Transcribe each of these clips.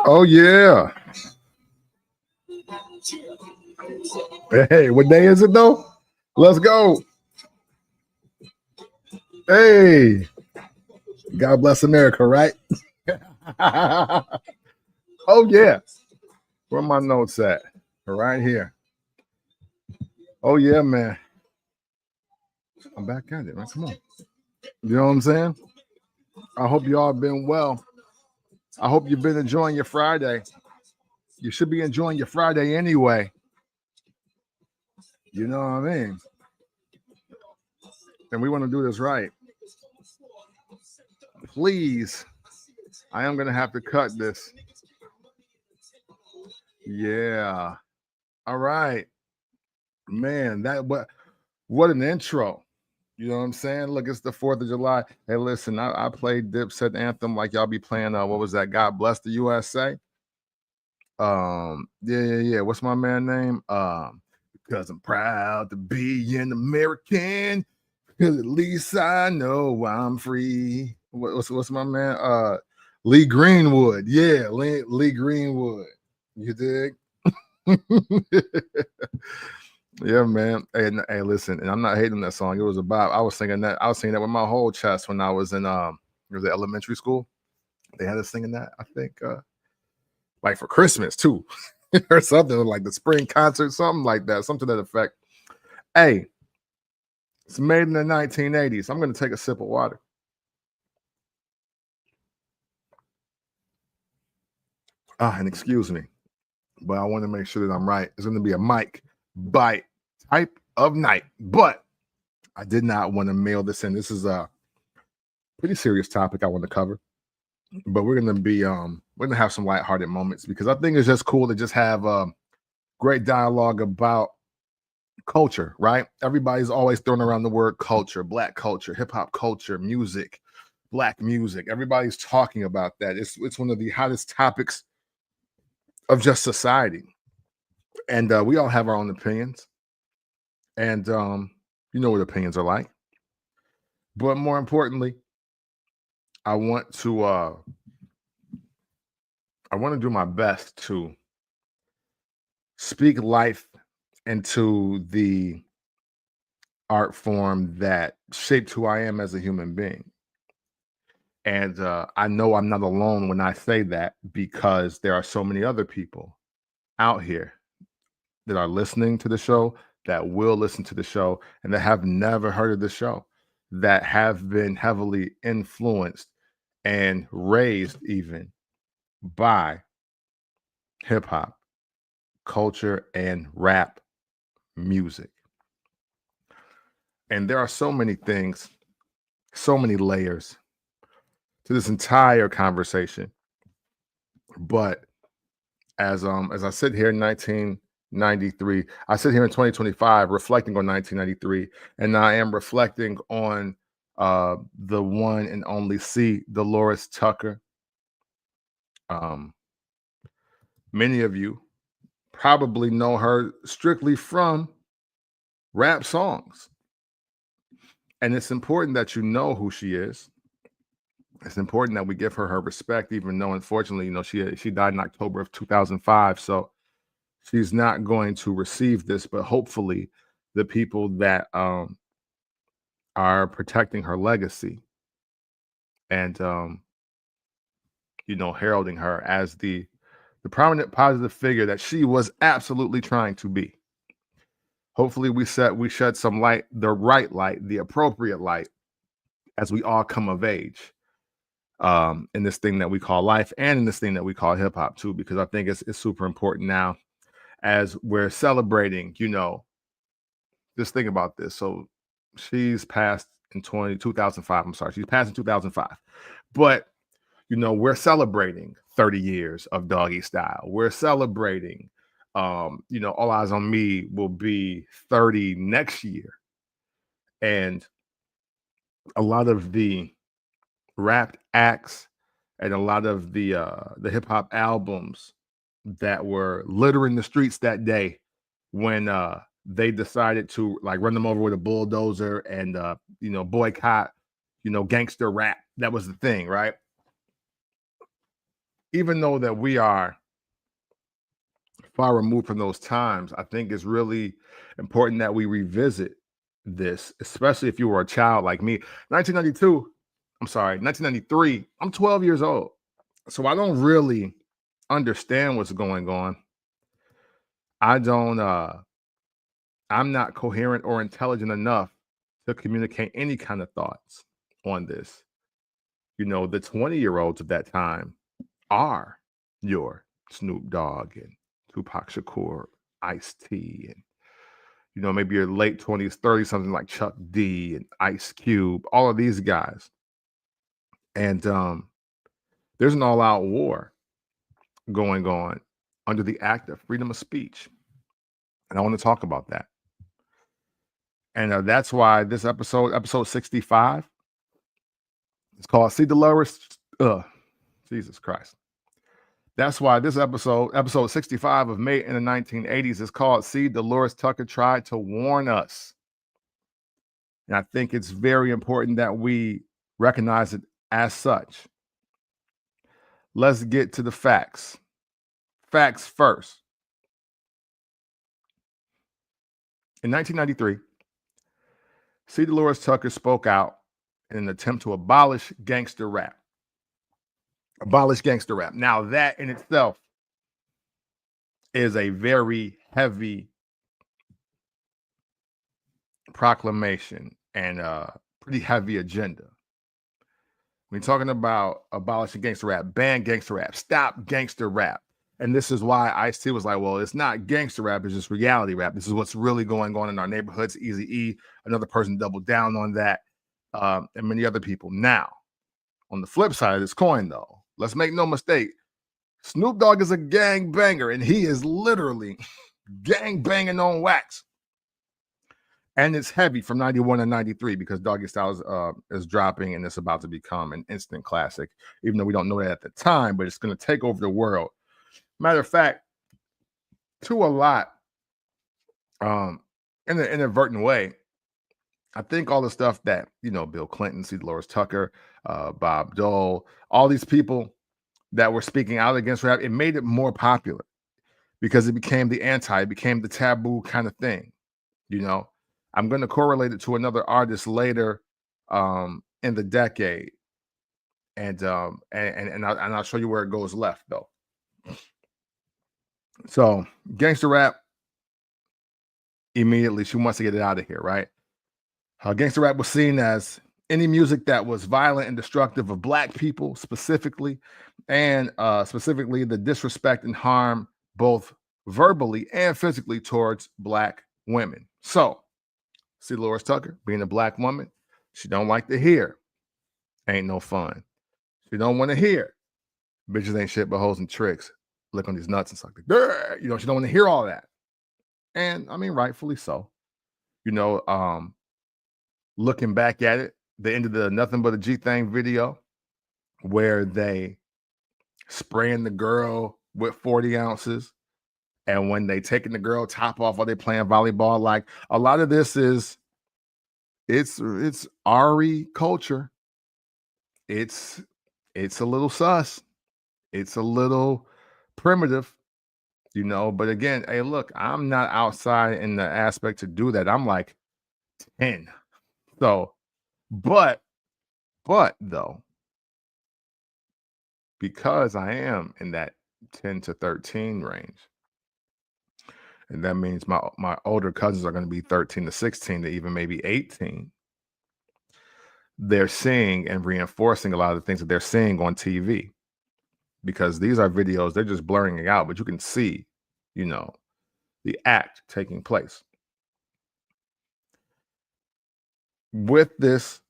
Oh yeah. Hey, what day is it though? Let's go. Hey, God bless America, right? Oh yeah. Where are my notes at? Right here. Oh yeah, man. I'm back at it, man. Come on. You know what I'm saying? I hope you all been well. I hope you've been enjoying your Friday. You should be enjoying your Friday anyway. You know what I mean? And we want to do this right. Please, I am gonna have to cut this. Yeah. All right, man. What an intro. You know what I'm saying? Look, it's the 4th of July. Hey, listen, I played Dipset anthem like y'all be playing. What was that? God bless the USA. Yeah. What's my man name? Because I'm proud to be an American. Because at least I know I'm free. What's my man? Lee Greenwood. Yeah, Lee Greenwood. You dig? Yeah, man. Hey, listen, and I'm not hating that song. It was about. I was singing that with my whole chest when I was in it was elementary school. They had us singing that. I think like for Christmas too, or something like the spring concert, something like that, something to that effect. Hey, it's made in the 1980s. I'm gonna take a sip of water. And excuse me, but I want to make sure that I'm right. It's gonna be a mic bite type of night, but I did not want to mail this in. This is a pretty serious topic I want to cover, but we're gonna have some lighthearted moments because I think it's just cool to just have great dialogue about culture, right? Everybody's always throwing around the word culture, black culture, hip hop culture, music, black music. Everybody's talking about that. It's one of the hottest topics of just society, and we all have our own opinions, and you know what opinions are like. But more importantly, I want to do my best to speak life into the art form that shaped who I am as a human being. And I know I'm not alone when I say that because there are so many other people out here that are listening to the show, that will listen to the show, and that have never heard of the show, that have been heavily influenced and raised even by hip hop culture and rap music. And there are so many things, so many layers to this entire conversation. But as I sit here in 1993, I sit here in 2025 reflecting on 1993, and I am reflecting on the one and only Delores Tucker. Many of you probably know her strictly from rap songs. And it's important that you know who she is. It's important that we give her respect, even though, unfortunately, you know, she died in October of 2005. So she's not going to receive this, but hopefully the people that are protecting her legacy and, you know, heralding her as the prominent positive figure that she was absolutely trying to be. Hopefully we shed some light, the right light, the appropriate light, as we all come of age in this thing that we call life and in this thing that we call hip hop too, because I think it's super important now as we're celebrating, you know, just think about this. So she's passed in 2005. I'm sorry, she's passed in 2005. But, you know, we're celebrating 30 years of Doggy Style. We're celebrating, you know, All Eyes on Me will be 30 next year. And a lot of the rap acts and a lot of the hip hop albums that were littering the streets that day when they decided to like run them over with a bulldozer and you know, boycott, you know, gangster rap. That was the thing, right? even though that we are far removed from those times, I think it's really important that we revisit this, especially if you were a child like me. 1992, I'm sorry, 1993, I'm 12 years old. So I don't really understand what's going on. I don't I'm not coherent or intelligent enough to communicate any kind of thoughts on this. The 20-year-olds of that time are your Snoop Dogg and Tupac Shakur, Ice-T, and maybe your late 20s, 30s, something like Chuck D and Ice Cube, all of these guys. And there's an all-out war going on under the act of freedom of speech. And I want to talk about that. And that's why this episode 65, it's called See Delores. Jesus Christ. That's why this episode 65 of Made in the 1980s, is called See Delores Tucker Tried to Warn Us. And I think it's very important that we recognize it as such. Let's get to the facts. Facts first. In 1993, C. Delores Tucker spoke out in an attempt to abolish gangster rap. Now, that in itself is a very heavy proclamation and a pretty heavy agenda. We're talking about abolishing gangster rap, ban gangster rap, stop gangster rap. And this is why Ice-T was like, well, it's not gangster rap, it's just reality rap. This is what's really going on in our neighborhoods. Eazy-E, another person doubled down on that, and many other people. Now, on the flip side of this coin, though, let's make no mistake, Snoop Dogg is a gang banger, and he is literally gang banging on wax. And it's heavy from 91 to 93 because Doggy Style is dropping, and it's about to become an instant classic, even though we don't know that at the time, but it's going to take over the world. Matter of fact, to a lot, in an inadvertent way, I think all the stuff that, Bill Clinton, C. Delores Tucker, Bob Dole, all these people that were speaking out against rap, it made it more popular because it became it became the taboo kind of thing, I'm going to correlate it to another artist later in the decade, and I'll show you where it goes left, though. So gangster rap, immediately she wants to get it out of here, right? Gangster rap was seen as any music that was violent and destructive of Black people specifically, and specifically the disrespect and harm both verbally and physically towards Black women. So see Delores Tucker, being a Black woman, she don't like to hear ain't no fun. She don't want to hear bitches ain't shit but hoes and tricks. Lick on these nuts and suck the she don't want to hear all that. And I mean, rightfully so. Looking back at it, the end of the Nothing But a G Thing video, where they spraying the girl with 40 ounces, and when they taking the girl top off while they playing volleyball, like a lot of this is it's RE culture. It's a little sus. It's a little primitive, but again, hey, look, I'm not outside in the aspect to do that. I'm like 10. So, but though, because I am in that 10 to 13 range, and that means my older cousins are going to be 13 to 16 to even maybe 18. They're seeing and reinforcing a lot of the things that they're seeing on TV, because these are videos, they're just blurring it out, but you can see, the act taking place. With this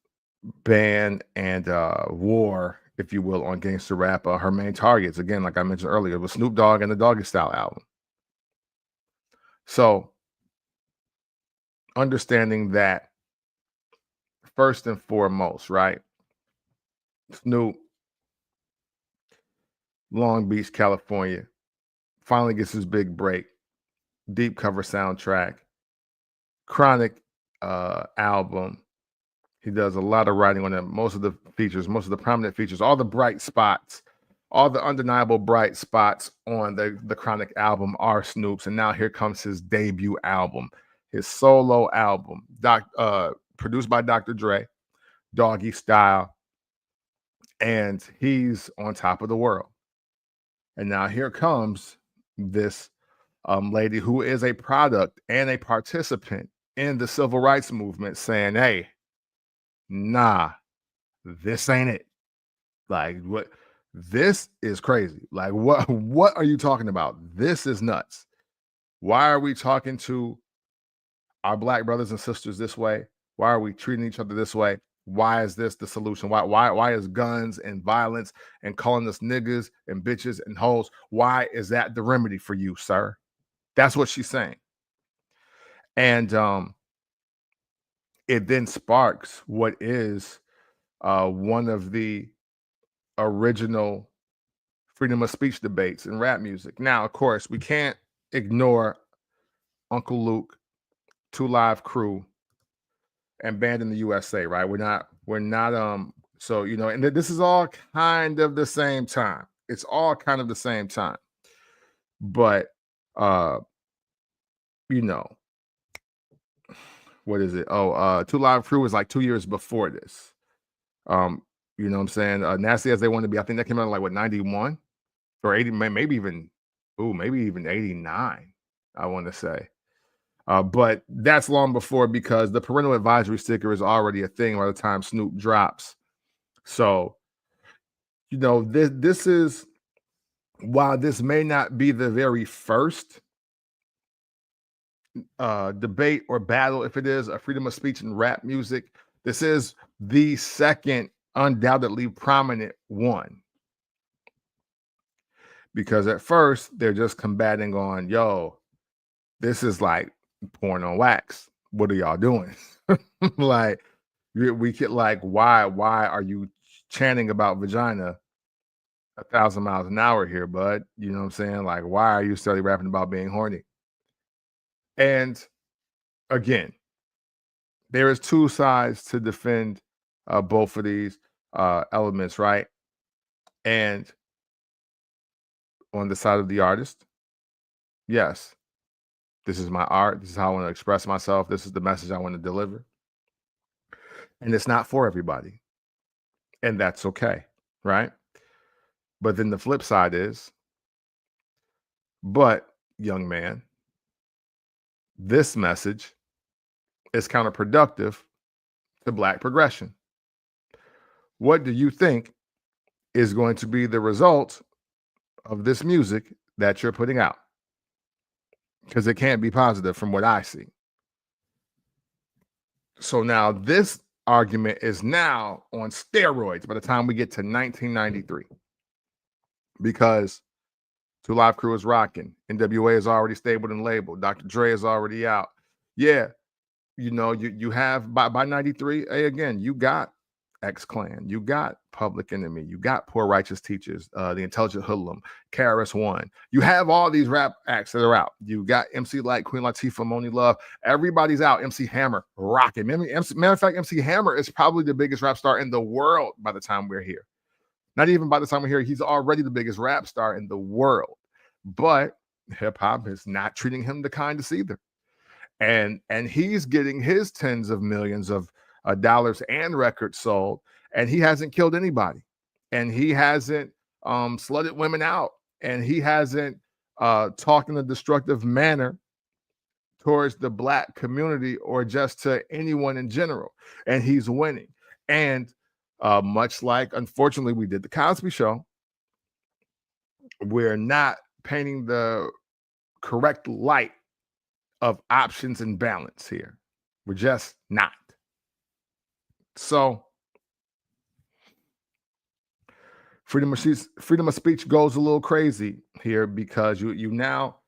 ban and war, if you will, on gangster rap, her main targets, again, like I mentioned earlier, was Snoop Dogg and the Doggy Style album. So understanding that, first and foremost, right? Snoop, Long Beach, California, finally gets his big break. Deep cover soundtrack, Chronic album. He does a lot of writing on it. Most of the prominent features, all the bright spots all the undeniable bright spots on the Chronic album are Snoop's, and now here comes his debut album, his solo album, produced by Dr. Dre, Doggy Style, and he's on top of the world. And now here comes this lady who is a product and a participant in the civil rights movement saying, hey, nah, this ain't it. Like, what? This is crazy. Like, what are you talking about? This is nuts. Why are we talking to our Black brothers and sisters this way? Why are we treating each other this way? Why is this the solution? Why is guns and violence and calling us niggas and bitches and hoes? Why is that the remedy for you, sir? That's what she's saying. And it then sparks what is one of the original freedom of speech debates in rap music. Now, of course, we can't ignore Uncle Luke, Two Live Crew, and Banned in the USA, right? We're not so and this is all kind of the same time. It's all kind of the same time. But what is it? Two Live Crew was like 2 years before this. You know what I'm saying? Nasty As They Want to Be, I think that came out like what, 91 or 80, maybe even 89, I want to say. But that's long before, because the parental advisory sticker is already a thing by the time Snoop drops. So, this is, while this may not be the very first debate or battle, if it is a freedom of speech in rap music, this is the second undoubtedly prominent one. Because at first they're just combating on, yo, this is like porn on wax. What are y'all doing? Like, we get like, why are you chanting about vagina 1,000 miles an hour here, bud? You know what I'm saying? Like, why are you still rapping about being horny? And again, there is two sides to defend both of these elements, right? And on the side of the artist, yes, this is my art. This is how I want to express myself. This is the message I want to deliver. And it's not for everybody. And that's okay, right? But then the flip side is, but young man, this message is counterproductive to Black progression. What do you think is going to be the result of this music that you're putting out? Because it can't be positive from what I see. So now this argument is now on steroids by the time we get to 1993. Because Two Live Crew is rocking. NWA is already stabled and labeled. Dr. Dre is already out. Yeah, you have by 93, again, you got X-Clan, you got Public Enemy, you got Poor Righteous Teachers, The Intelligent Hoodlum, KRS-One. You have all these rap acts that are out. You got MC Light, Queen Latifah, Moni Love. Everybody's out. MC Hammer rocking. Matter of fact, MC Hammer is probably the biggest rap star in the world by the time we're here. Not even by the time we're here, he's already the biggest rap star in the world. But hip-hop is not treating him the kindest either. And he's getting his tens of millions of dollars and records sold, and he hasn't killed anybody, and he hasn't slutted women out, and he hasn't talked in a destructive manner towards the Black community or just to anyone in general. And he's winning. And much like, unfortunately, we did the Cosby Show, we're not painting the correct light of options and balance here. We're just not. So freedom of speech goes a little crazy here, because you now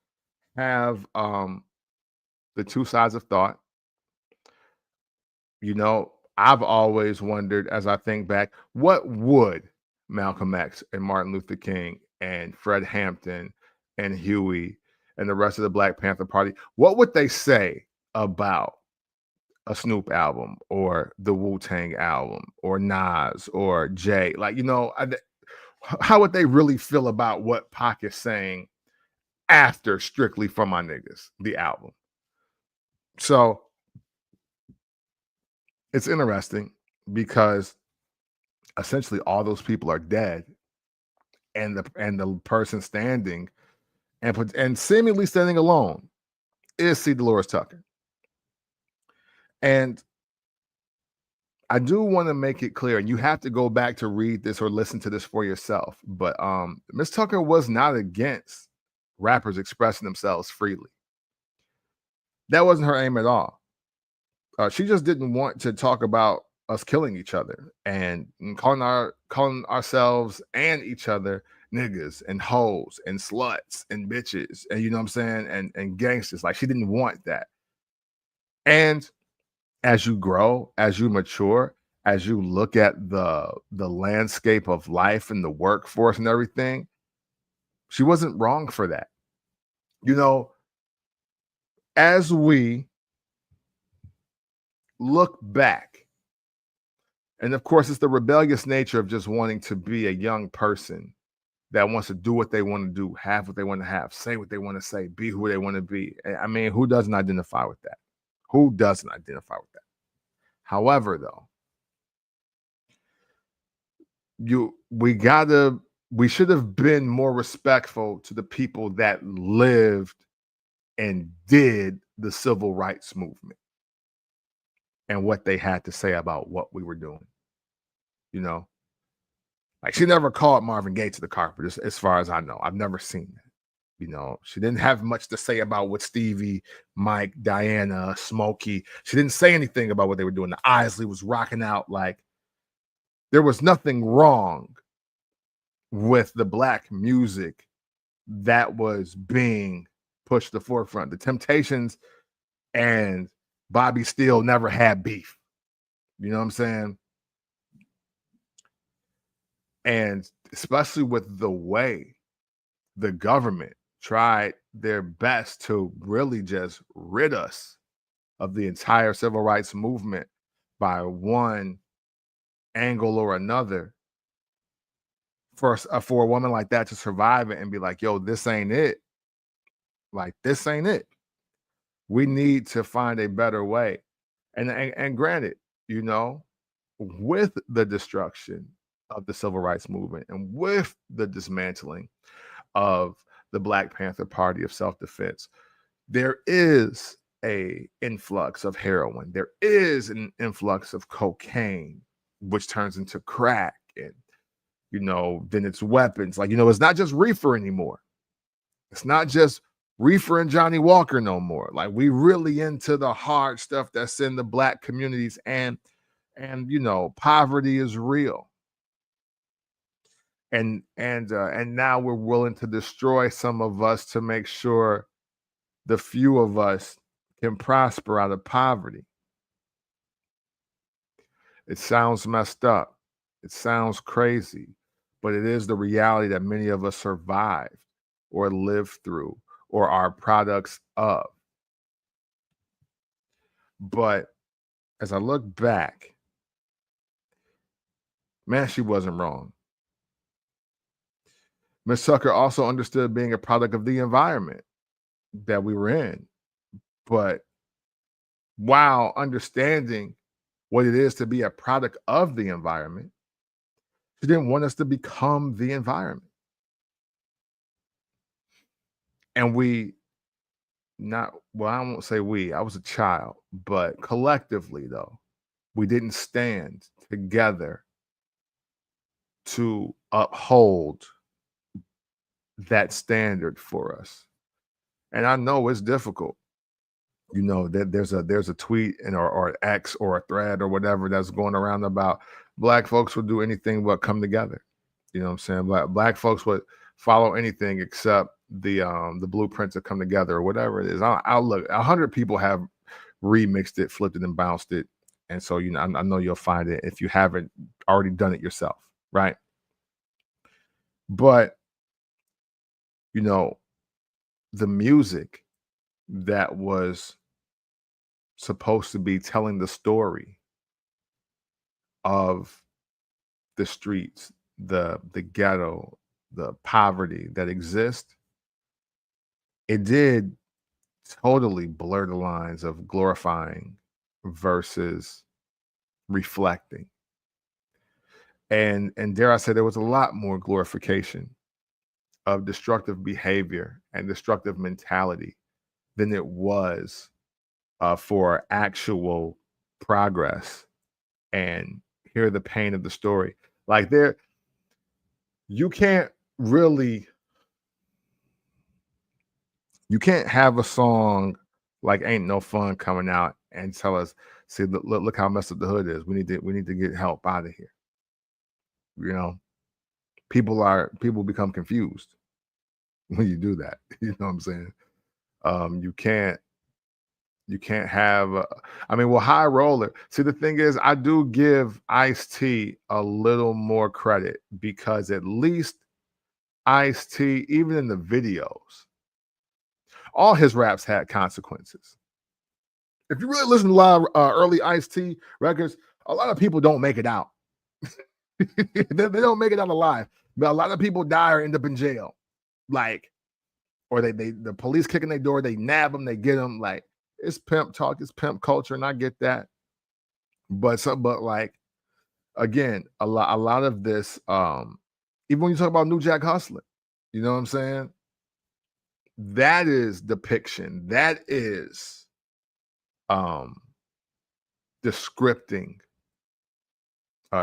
have the two sides of thought. I've always wondered, as I think back, what would Malcolm X and Martin Luther King and Fred Hampton and Huey and the rest of the Black Panther Party, what would they say about a Snoop album or the Wu-Tang album or Nas or Jay? Like, how would they really feel about what Pac is saying after Strictly for My Niggas, the album? So it's interesting because essentially all those people are dead, and the person standing and seemingly standing alone is C. Delores Tucker. And I do want to make it clear, and you have to go back to read this or listen to this for yourself. But Miss Tucker was not against rappers expressing themselves freely. That wasn't her aim at all. She just didn't want to talk about us killing each other and calling ourselves and each other niggas and hoes and sluts and bitches, and you know what I'm saying, and gangsters. Like, she didn't want that. And as you grow, as you mature, as you look at the landscape of life and the workforce and everything, she wasn't wrong for that. You know, as we look back, and of course, it's the rebellious nature of just wanting to be a young person that wants to do what they want to do, have what they want to have, say what they want to say, be who they want to be. I mean, who doesn't identify with that? Who doesn't identify with that? However, though, we should have been more respectful to the people that lived and did the civil rights movement and what they had to say about what we were doing. You know, like, she never called Marvin Gaye to the carpet, as far as I know. I've never seen that. You know, she didn't have much to say about what Stevie, Mike, Diana, Smokey. She didn't say anything about what they were doing. The Isley was rocking out. Like, there was nothing wrong with the Black music that was being pushed to the forefront. The Temptations and Bobby Steele never had beef. You know what I'm saying? And especially with the way the government tried their best to really just rid us of the entire civil rights movement by one angle or another, for a woman like that to survive it and be like, yo, this ain't it. Like, this ain't it. We need to find a better way. And granted, you know, with the destruction of the civil rights movement and with the dismantling of the Black Panther Party of self-defense, there is a influx of heroin. There is an influx of cocaine, which turns into crack, and you know, then it's weapons. Like, you know, it's not just reefer anymore. It's not just reefer and Johnny Walker no more. Like, we really into the hard stuff that's in the Black communities, and you know, poverty is real. And now we're willing to destroy some of us to make sure the few of us can prosper out of poverty. It sounds messed up. It sounds crazy, but it is the reality that many of us survived or lived through or are products of. But as I look back, man, she wasn't wrong. Miss Tucker also understood being a product of the environment that we were in. But while understanding what it is to be a product of the environment, she didn't want us to become the environment. And I won't say we, I was a child, but collectively, though, we didn't stand together to uphold that standard for us. And I know it's difficult. You know, that there's a tweet or an X or a thread or whatever that's going around about Black folks would do anything but come together. You know what I'm saying? Black folks would follow anything except the blueprint to come together or whatever it is. I'll look. 100 people have remixed it, flipped it, and bounced it, and so, you know, I know you'll find it if you haven't already done it yourself, right? But you know, the music that was supposed to be telling the story of the streets, the ghetto, the poverty that exists, it did totally blur the lines of glorifying versus reflecting. And dare I say, there was a lot more glorification of destructive behavior and destructive mentality than it was for actual progress and hear the pain of the story. Like you can't really, you can't have a song like "Ain't No Fun" coming out and tell us, "See, look how messed up the hood is. We need to get help out of here." You know, people become confused when you do that. You know what I'm saying? You can't have. I mean, well, High Roller. See, the thing is, I do give Ice-T a little more credit because at least Ice-T, even in the videos, all his raps had consequences. If you really listen to a lot of early Ice-T records, a lot of people don't make it out. They don't make it out alive. But a lot of people die or end up in jail. Like, or the police kicking their door, they nab them, they get them. Like, it's pimp talk, it's pimp culture, and I get that. But like, again, a lot of this, even when you talk about New Jack Hustling, you know what I'm saying? That is depiction. That is um descripting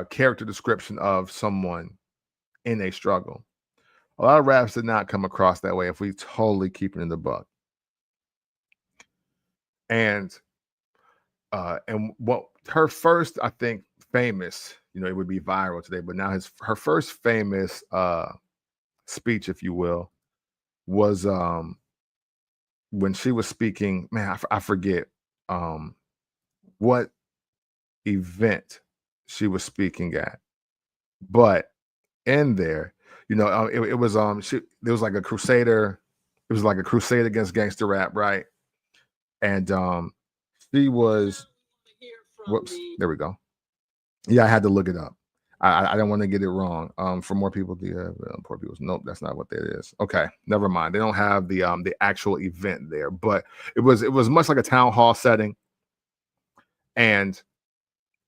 character description of someone in a struggle. A lot of raps did not come across that way if we totally keep it in the buck. And what her first, I think, famous, it would be viral today, but now her first famous speech, if you will, was when she was speaking, man, I forget what event she was speaking at, but in there, it was there was like a crusader, it was like a crusade against gangster rap, right? And she was, whoops, there we go. Yeah, I had to look it up. I don't want to get it wrong. For more people, poor people. Nope, that's not what that is. Okay, never mind. They don't have the actual event there, but it was much like a town hall setting, and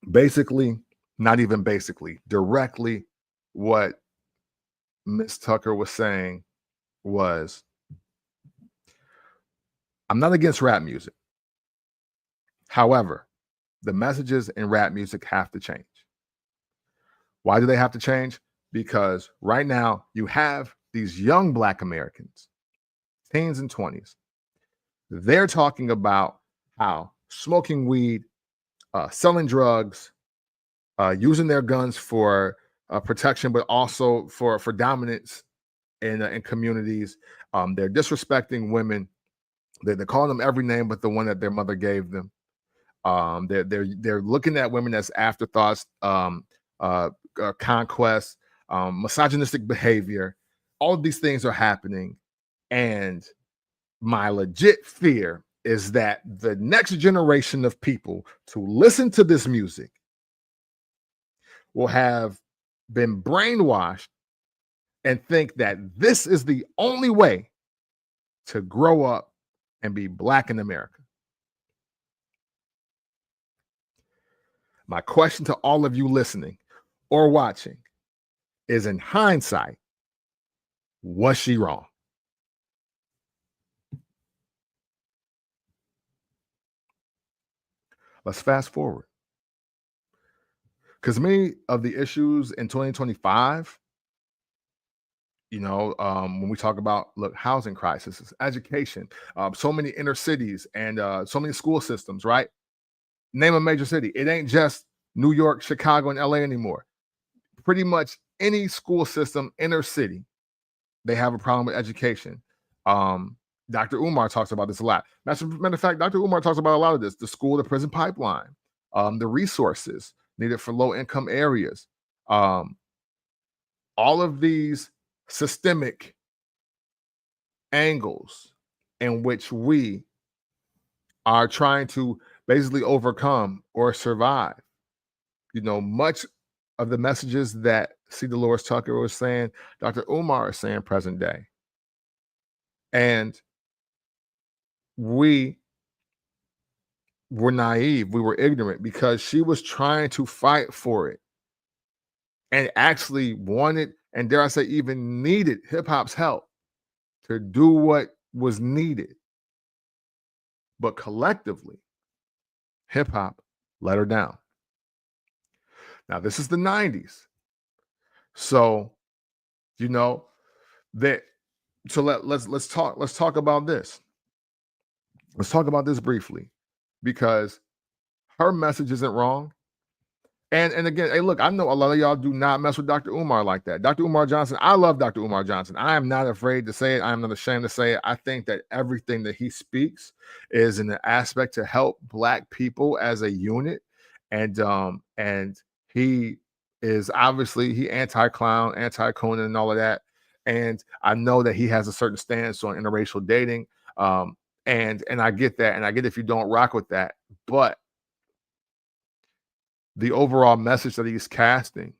basically, not even basically, directly, what Miss Tucker was saying was, "I'm not against rap music. However, the messages in rap music have to change. Why do they have to change? Because right now you have these young Black Americans, teens and 20s. They're talking about how smoking weed, selling drugs, using their guns for protection, but also for dominance in communities. They're disrespecting women. They're calling them every name but the one that their mother gave them. They're looking at women as afterthoughts, conquest, misogynistic behavior. All of these things are happening, and my legit fear is that the next generation of people to listen to this music will have been brainwashed and think that this is the only way to grow up and be Black in America." My question to all of you listening or watching is, in hindsight, was she wrong? Let's fast forward. Because many of the issues in 2025, when we talk about, look, housing crisis, education, so many inner cities and so many school systems, right? Name a major city. It ain't just New York, Chicago, and LA anymore. Pretty much any school system, inner city, they have a problem with education. Dr. Umar talks about this a lot. Matter of fact, Dr. Umar talks about a lot of this: the school to prison pipeline, the resources needed for low income areas, all of these systemic angles in which we are trying to basically overcome or survive. Much of the messages that C. Delores Tucker was saying, Dr. Umar is saying present day. And we were naive, we were ignorant because she was trying to fight for it and actually wanted, and dare I say, even needed hip hop's help to do what was needed. But collectively, hip hop let her down. Now, this is the 90s. So, you know, that so let's talk about this. Let's talk about this briefly because her message isn't wrong. And again, hey, look, I know a lot of y'all do not mess with Dr. Umar like that. Dr. Umar Johnson, I love Dr. Umar Johnson. I am not afraid to say it. I am not ashamed to say it. I think that everything that he speaks is in an aspect to help Black people as a unit. And he is obviously he anti-clown, anti-Conan, and all of that. And I know that he has a certain stance on interracial dating. And I get that, and I get if you don't rock with that, but the overall message that he's casting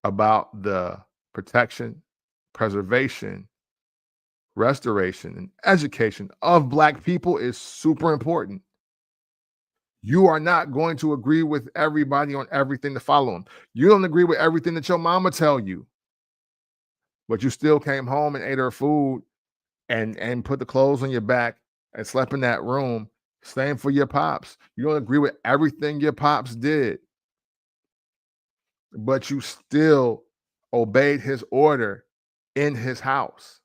about the protection, preservation, restoration, and education of Black people is super important. You are not going to agree with everybody on everything to follow him. You don't agree with everything that your mama tell you, but you still came home and ate her food and put the clothes on your back and slept in that room. Same for your pops. You don't agree with everything your pops did, but you still obeyed his order in his house.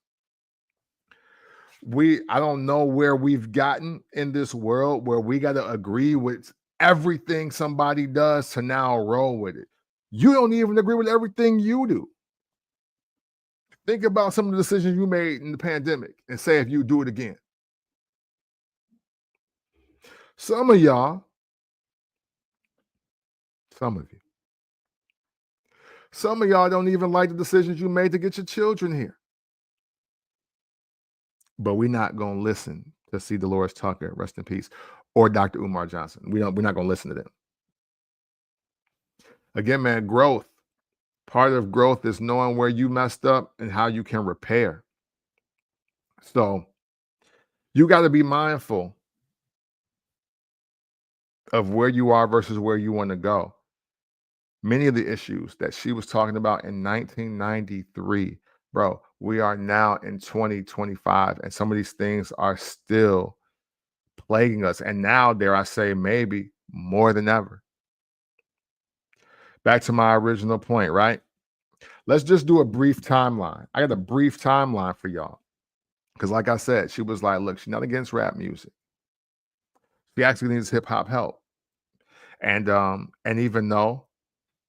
I don't know where we've gotten in this world where we got to agree with everything somebody does to now roll with it. You don't even agree with everything you do. Think about some of the decisions you made in the pandemic and say if you do it again. Some of you, some of y'all don't even like the decisions you made to get your children here. But we're not going to listen to C. Delores Tucker, rest in peace, or Dr. Umar Johnson. We're not going to listen to them. Again, man, growth. Part of growth is knowing where you messed up and how you can repair. So you got to be mindful of where you are versus where you want to go. Many of the issues that she was talking about in 1993, bro, we are now in 2025, and some of these things are still plaguing us. And now, dare I say, maybe more than ever. Back to my original point, right? Let's just do a brief timeline. I got a brief timeline for y'all. Because like I said, she was like, look, she's not against rap music. She actually needs hip hop help. And even though,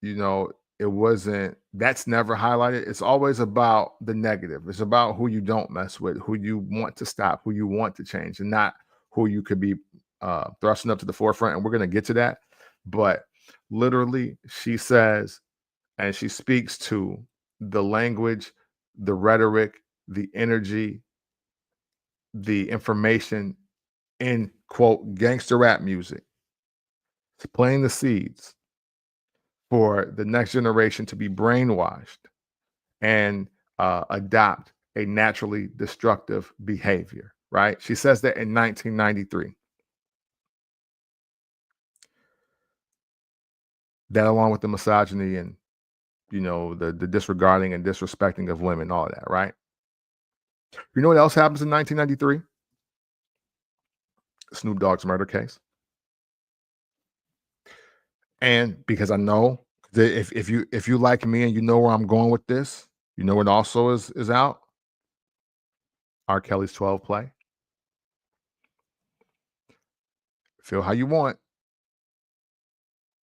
you know, it wasn't, that's never highlighted. It's always about the negative. It's about who you don't mess with, who you want to stop, who you want to change, and not who you could be thrusting up to the forefront. And we're going to get to that. But literally, she says, and she speaks to the language, the rhetoric, the energy, the information in, quote, gangster rap music. It's playing the seeds for the next generation to be brainwashed and adopt a naturally destructive behavior, right? She says that in 1993. That along with the misogyny and, you know, the disregarding and disrespecting of women, all of that, right? You know what else happens in 1993? Snoop Dogg's murder case. And because I know that if you like me and you know where I'm going with this, you know what also is out? R. Kelly's 12 play. Feel how you want,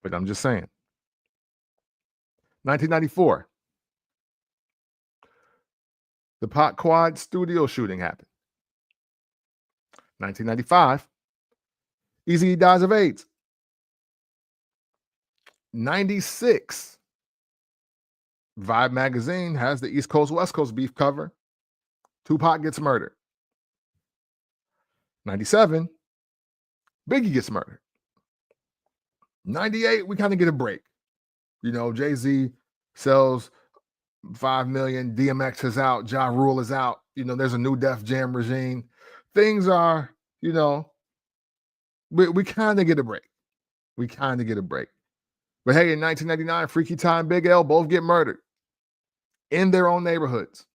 but I'm just saying. 1994, the Pot Quad studio shooting happened. 1995, Eazy dies of AIDS. 96, Vibe magazine has the East Coast West Coast beef cover. Tupac gets murdered. 97, Biggie gets murdered. 98, we kind of get a break. Jay-Z sells 5 million, DMX is out, Ja Rule is out, there's a new Def Jam regime. Things are, we kind of get a break. We kind of get a break. But hey, in 1999, Freaky Ty and Big L both get murdered in their own neighborhoods.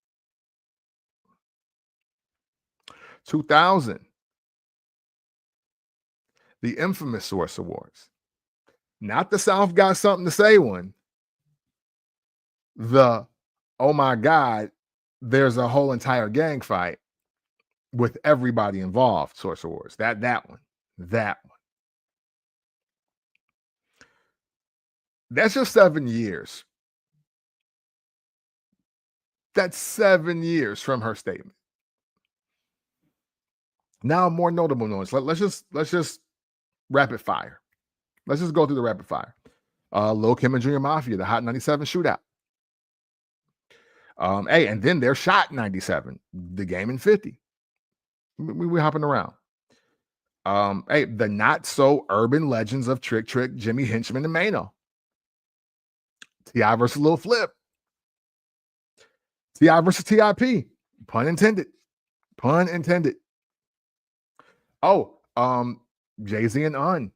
2000, the infamous Source Awards. Not the South Got Something to Say one. The, oh my God, there's a whole entire gang fight with everybody involved, Source Awards. That one. That's just 7 years. That's 7 years from her statement. Now, more notable noise. Let's just rapid fire. Let's just go through the rapid fire. Lil Kim and Junior Mafia, the Hot 97 shootout. Hey, and then they're shot 97, the game in 50. We hopping around. Hey, the not so urban legends of Trick Trick, Jimmy Henchman, and Mano. T.I. versus Lil Flip. T.I. versus T.I.P. Pun intended. Oh, Jay-Z and Un.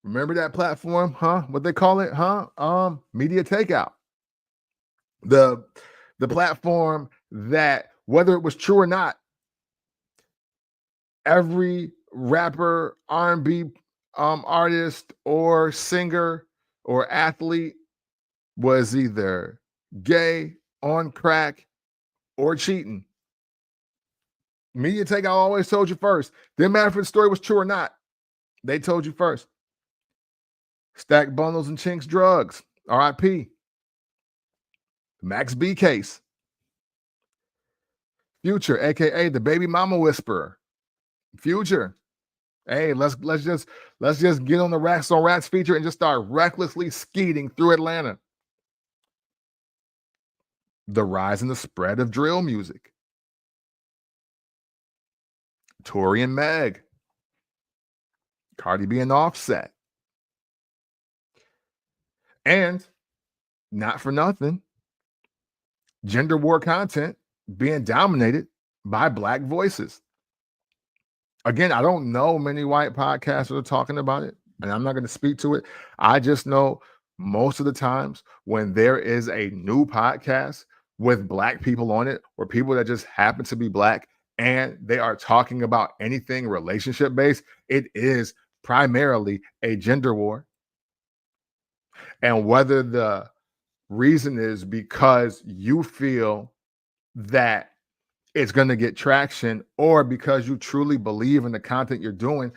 Remember that platform, huh? What they call it, huh? Media Takeout. The platform that, whether it was true or not, every rapper, R&B artist or singer or athlete was either gay, on crack, or cheating. Media Takeout always told you first. Didn't matter if the story was true or not. They told you first. Stack bundles and Chinks drugs. R.I.P. Max B case. Future, aka the baby mama whisperer. Future. Hey, let's just get on the Racks on Rats feature and just start recklessly skeeting through Atlanta. The rise and the spread of drill music. Tory and Meg. Cardi B and Offset. And not for nothing, gender war content being dominated by Black voices. Again, I don't know many white podcasts that are talking about it, and I'm not going to speak to it. I just know most of the times when there is a new podcast with Black people on it, or people that just happen to be Black, and they are talking about anything relationship based, it is primarily a gender war. And whether the reason is because you feel that it's going to get traction, or because you truly believe in the content you're doing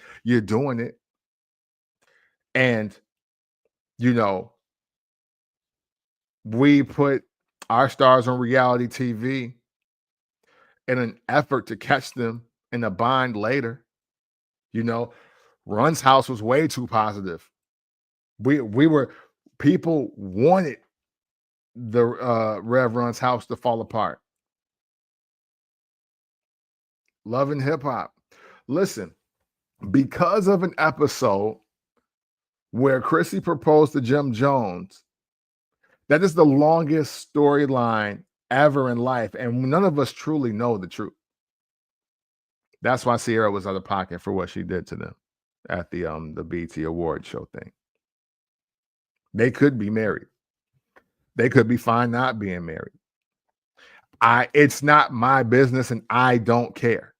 it. And, we put our stars on reality TV in an effort to catch them in a bind later. Run's house was way too positive. People wanted the Rev Run's house to fall apart. Love and Hip Hop. Listen, because of an episode where Chrissy proposed to Jim Jones, that is the longest storyline ever in life, and none of us truly know the truth. That's why Sierra was out of pocket for what she did to them at the BET Award show thing. They could be married. They could be fine not being married. It's not my business, and I don't care.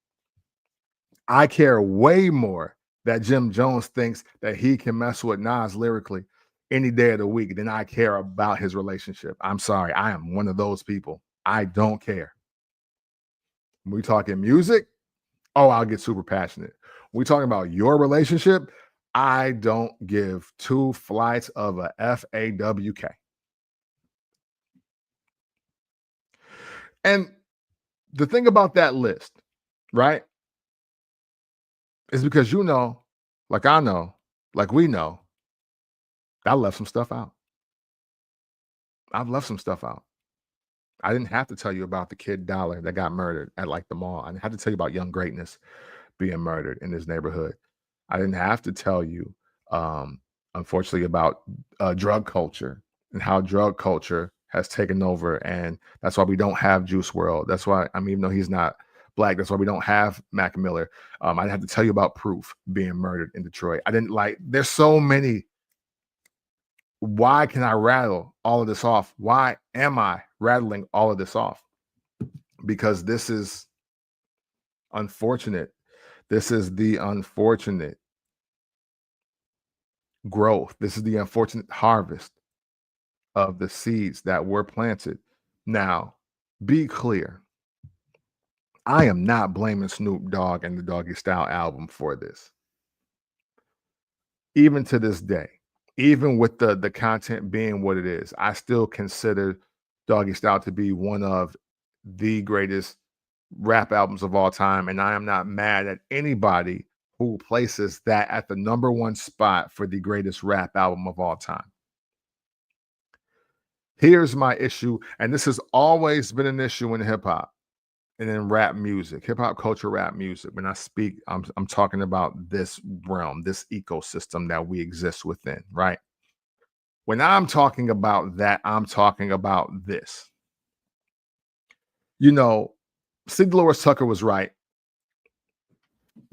I care way more that Jim Jones thinks that he can mess with Nas lyrically any day of the week than I care about his relationship. I'm sorry. I am one of those people. I don't care. When we talking music, I'll get super passionate. When we talking about your relationship, I don't give two flights of a FAWK. And the thing about that list, right, is because like I know, like we know, I left some stuff out. I've left some stuff out. I didn't have to tell you about the kid Dollar that got murdered at the mall. I didn't have to tell you about Young Greatness being murdered in his neighborhood. I didn't have to tell you unfortunately, about drug culture and how drug culture has taken over. And that's why we don't have Juice World. That's why, I mean, even though he's not black, that's why we don't have Mac Miller. I have to tell you about Proof being murdered in Detroit. I didn't like, there's so many. Why can I rattle all of this off? Why am I rattling all of this off? Because this is unfortunate. This is the unfortunate growth. This is the unfortunate harvest of the seeds that were planted. Now, be clear. I am not blaming Snoop Dogg and the Doggy Style album for this. Even to this day, even with the content being what it is, I still consider Doggy Style to be one of the greatest rap albums of all time. And I am not mad at anybody who places that at the number one spot for the greatest rap album of all time. Here's my issue, and this has always been an issue in hip hop and in rap music, hip hop culture, rap music. When I speak, I'm talking about this realm, this ecosystem that we exist within, right? When I'm talking about that, I'm talking about this. You know, see, Delores Tucker was right.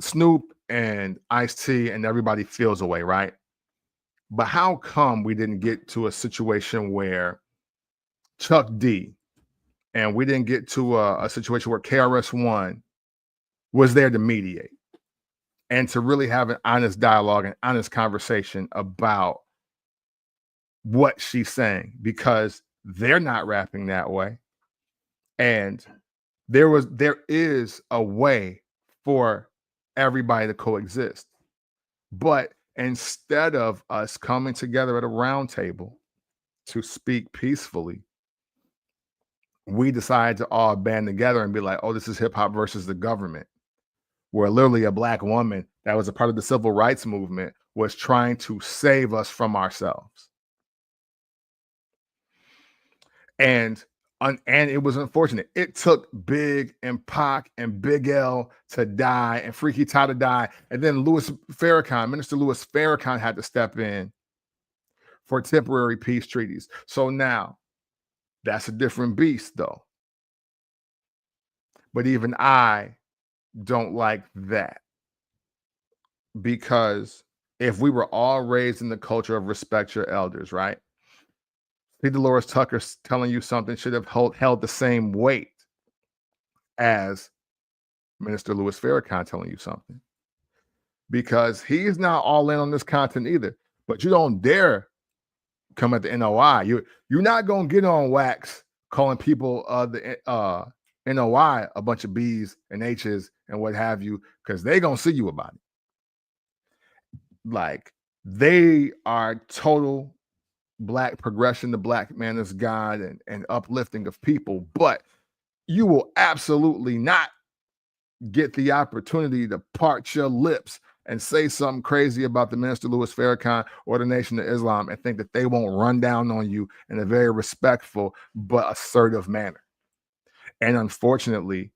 Snoop and Ice-T and everybody feels away, right? But how come we didn't get to a situation where Chuck D and we didn't get to a situation where KRS-One was there to mediate and to really have an honest dialogue and honest conversation about what she's saying, because they're not rapping that way. And there is a way for everybody to coexist. But instead of us coming together at a round table to speak peacefully, we decided to all band together and be like, oh, this is hip hop versus the government, where literally a black woman that was a part of the civil rights movement was trying to save us from ourselves. And it was unfortunate. It took Big and Pac and Big L to die and Freaky Ty to die. And then Minister Louis Farrakhan had to step in for temporary peace treaties. So now that's a different beast, though. But even I don't like that, because if we were all raised in the culture of respect your elders, right? See, Delores Tucker telling you something should have held the same weight as Minister Louis Farrakhan telling you something, because he's not all in on this content either. But you don't dare come at the NOI. You're not gonna get on wax calling people the NOI a bunch of B's and H's and what have you, because they gonna see you about it. Like, they are total black progression. The black man is God and uplifting of people, but you will absolutely not get the opportunity to part your lips and say something crazy about the Minister Louis Farrakhan or the Nation of Islam and think that they won't run down on you in a very respectful but assertive manner. And unfortunately,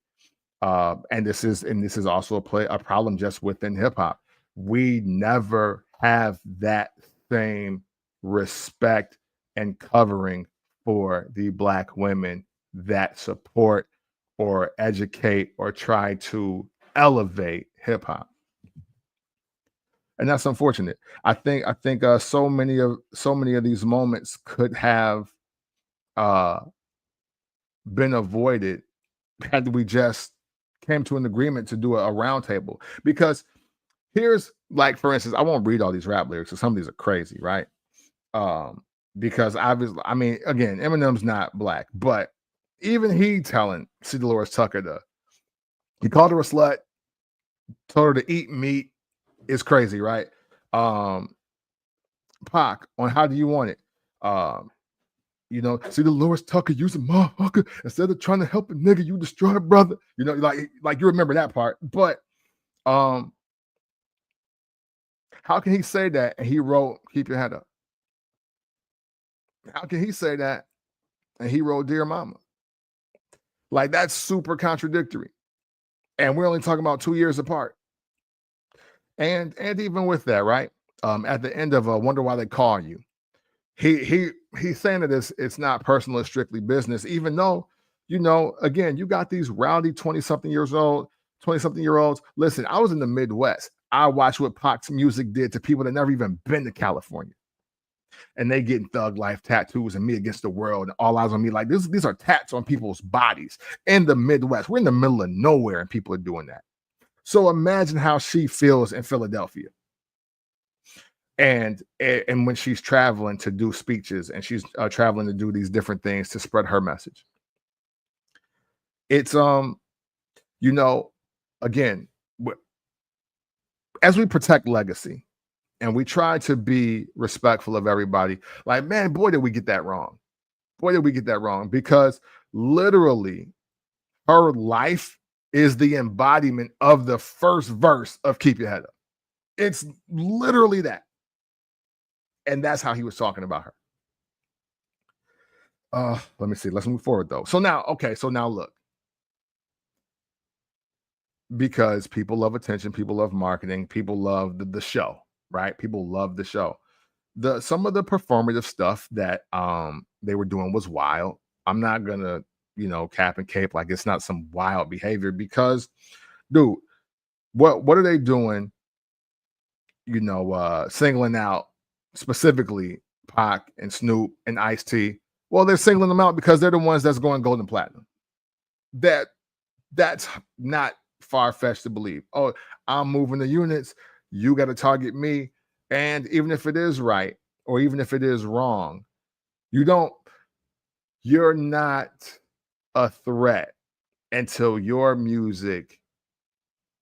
and this is also a problem just within hip hop. We never have that same respect and covering for the black women that support or educate or try to elevate hip hop. And that's unfortunate. I think so many of these moments could have been avoided had we just came to an agreement to do a roundtable. Because here's, like, for instance, I won't read all these rap lyrics because some of these are crazy, right? Because obviously, I mean, again, Eminem's not black, but even he telling C. Delores Tucker he called her a slut, told her to eat meat, is crazy, right? Pac on How Do You Want It? See, Delores Tucker, you's a motherfucker. Instead of trying to help a nigga, you destroy a brother. Like you remember that part. But how can he say that and he wrote Keep Your Head Up? How can he say that and he wrote Dear Mama? Like, that's super contradictory. And we're only talking about 2 years apart. And even with that, right? At the end of Wonder Why They Call You, he's saying that it's not personal, it's strictly business, even though, again, you got these rowdy 20 something year olds. Listen, I was in the Midwest. I watched what Pac's music did to people that never even been to California. And they getting thug life tattoos and me against the world and all eyes on me. Like these are tats on people's bodies in the Midwest. We're in the middle of nowhere and people are doing that. So imagine how she feels in Philadelphia. And when she's traveling to do speeches and she's traveling to do these different things to spread her message. It's again, as we protect legacy and we try to be respectful of everybody, like, man, boy, did we get that wrong. Boy, did we get that wrong, because literally her life is the embodiment of the first verse of Keep Your Head Up. It's literally that. And that's how he was talking about her. Let me see. Let's move forward though. So now look. Because people love attention, people love marketing, people love the show, right? People love the show. Some of the performative stuff that they were doing was wild. I'm not gonna, cap and cape like it's not some wild behavior, because, dude, what are they doing? Singling out specifically Pac and Snoop and Ice-T. Well, they're singling them out because they're the ones that's going gold and platinum. That's not far-fetched to believe. Oh, I'm moving the units, you got to target me. And even if it is right, or even if it is wrong, you're not a threat until your music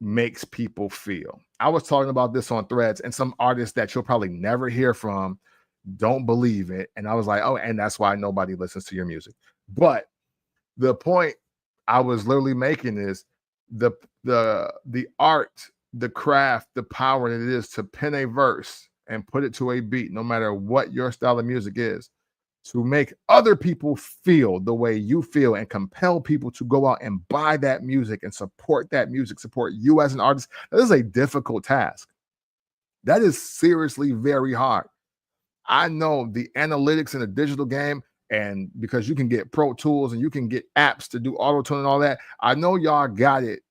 makes people feel. I was talking about this on Threads, and some artists that you'll probably never hear from don't believe it. And I was like, oh, and that's why nobody listens to your music. But the point I was literally making is the art, the craft, the power that it is to pen a verse and put it to a beat, no matter what your style of music is, to make other people feel the way you feel and compel people to go out and buy that music and support that music, support you as an artist. That is a difficult task. That is seriously very hard. I know the analytics in the digital game, and because you can get Pro Tools and you can get apps to do auto tune and all that, I know y'all got it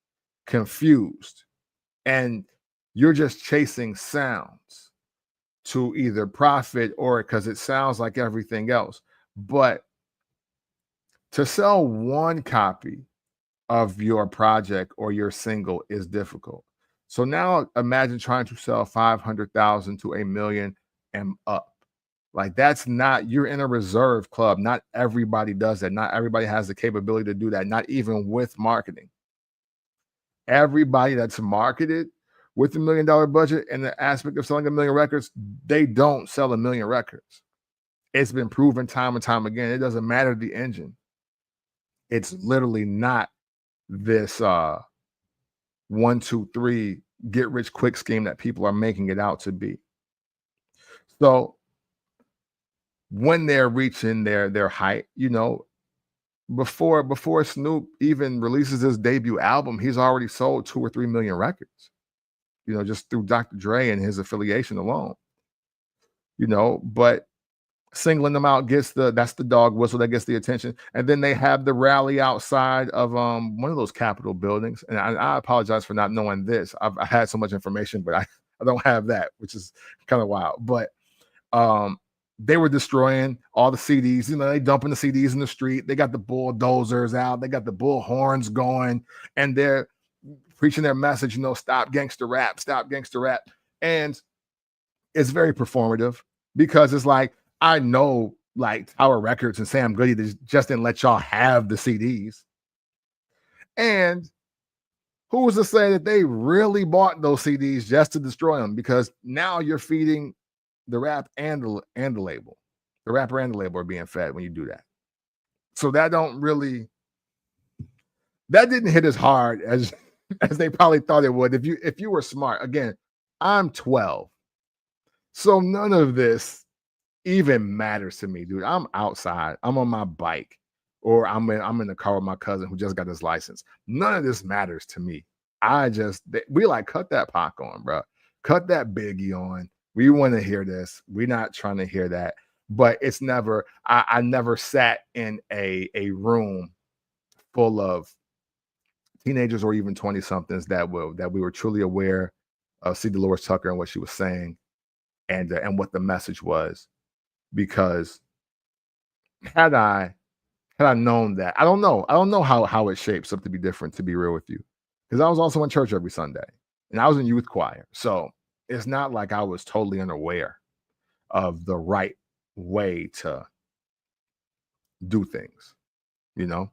confused and you're just chasing sounds to either profit or because it sounds like everything else. But to sell one copy of your project or your single is difficult. So now imagine trying to sell 500,000 to 1 million and up. Like, that's not, you're in a reserve club. Not everybody does that. Not everybody has the capability to do that, not even with marketing. Everybody that's marketed with $1 million budget and the aspect of selling 1 million records, they don't sell 1 million records. It's been proven time and time again. It doesn't matter the engine. It's literally not this 1, 2, 3 get rich quick scheme that people are making it out to be. So when they're reaching their height, before Snoop even releases his debut album, he's already sold 2 or 3 million records, just through Dr. Dre and his affiliation alone, but singling them out that's the dog whistle that gets the attention. And then they have the rally outside of one of those Capitol buildings. And I apologize for not knowing this. I had so much information, but I don't have that, which is kind of wild. But they were destroying all the CDs. They dumping the CDs in the street. They got the bulldozers out. They got the bull horns going, and they're preaching their message, stop gangster rap, stop gangster rap. And it's very performative because it's like, I know, like, Tower Records and Sam Goody just didn't let y'all have the CDs. And who was to say that they really bought those CDs just to destroy them? Because now you're feeding the rap and the label. The rapper and the label are being fed when you do that. So that didn't hit as hard as they probably thought it would. If you were smart. Again, I'm 12. So none of this even matters to me, dude. I'm outside. I'm on my bike, or I'm in the car with my cousin who just got his license. None of this matters to me. We cut that Pac on, bro. Cut that Biggie on. We want to hear this. We're not trying to hear that. But it's never, I never sat in a room full of teenagers or even 20 somethings that we were truly aware of see Delores Tucker and what she was saying and what the message was. Because had I known that, I don't know how it shapes up to be different, to be real with you. Because I was also in church every Sunday and I was in youth choir. So it's not like I was totally unaware of the right way to do things, you know?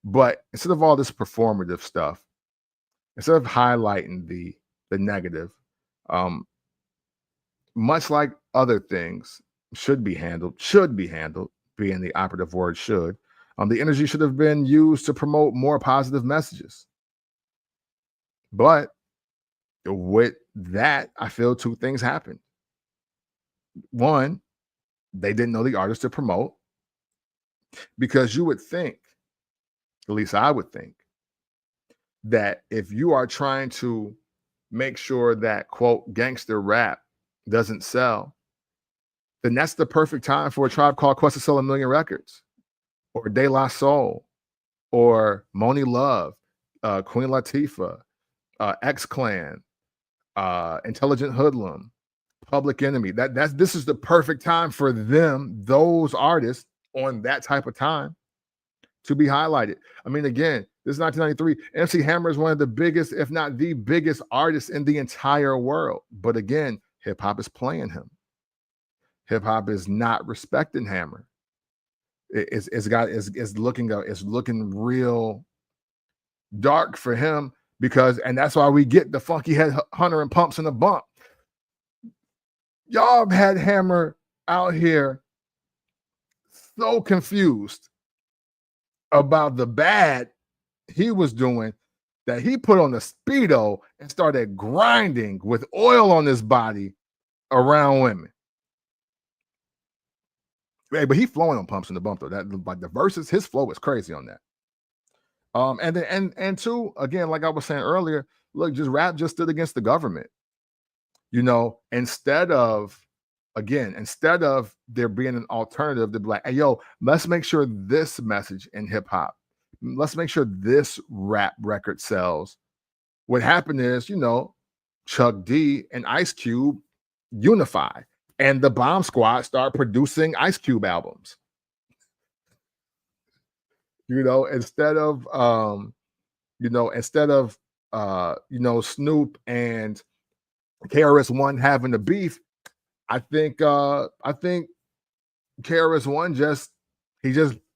But instead of all this performative stuff, instead of highlighting the negative, um, much like other things should be handled, being the operative word should, the energy should have been used to promote more positive messages. But with that, I feel two things happened. One, they didn't know the artist to promote, because you would think, at least I would think, that if you are trying to make sure that quote gangster rap doesn't sell, then that's the perfect time for a Tribe Called Quest to sell 1 million records, or De La Soul, or Moni Love, Queen Latifah, X Clan, Intelligent Hoodlum, Public Enemy. This is the perfect time for those artists on that type of time to be highlighted. I mean, again, this is 1993. MC Hammer is one of the biggest, if not the biggest artist in the entire world. But again, hip hop is playing him. Hip hop is not respecting Hammer. It's looking real dark for him, because, and that's why we get the Funky Head Hunter and Pumps in the Bump. Y'all have had Hammer out here so confused about the bad he was doing that he put on the Speedo and started grinding with oil on his body around women. Hey, but he flowing on Pumps in the Bump though. That, like, the verses, his flow is crazy on that. And then and two, again, like I was saying earlier, look, just rap just stood against the government. You know, instead of there being an alternative to be like, hey, yo, let's make sure this message in hip hop, let's make sure this rap record sells. What happened is, you know, Chuck D and Ice Cube unify, and the Bomb Squad start producing Ice Cube albums. You know, instead of Snoop and KRS-One having a beef, I think KRS-One just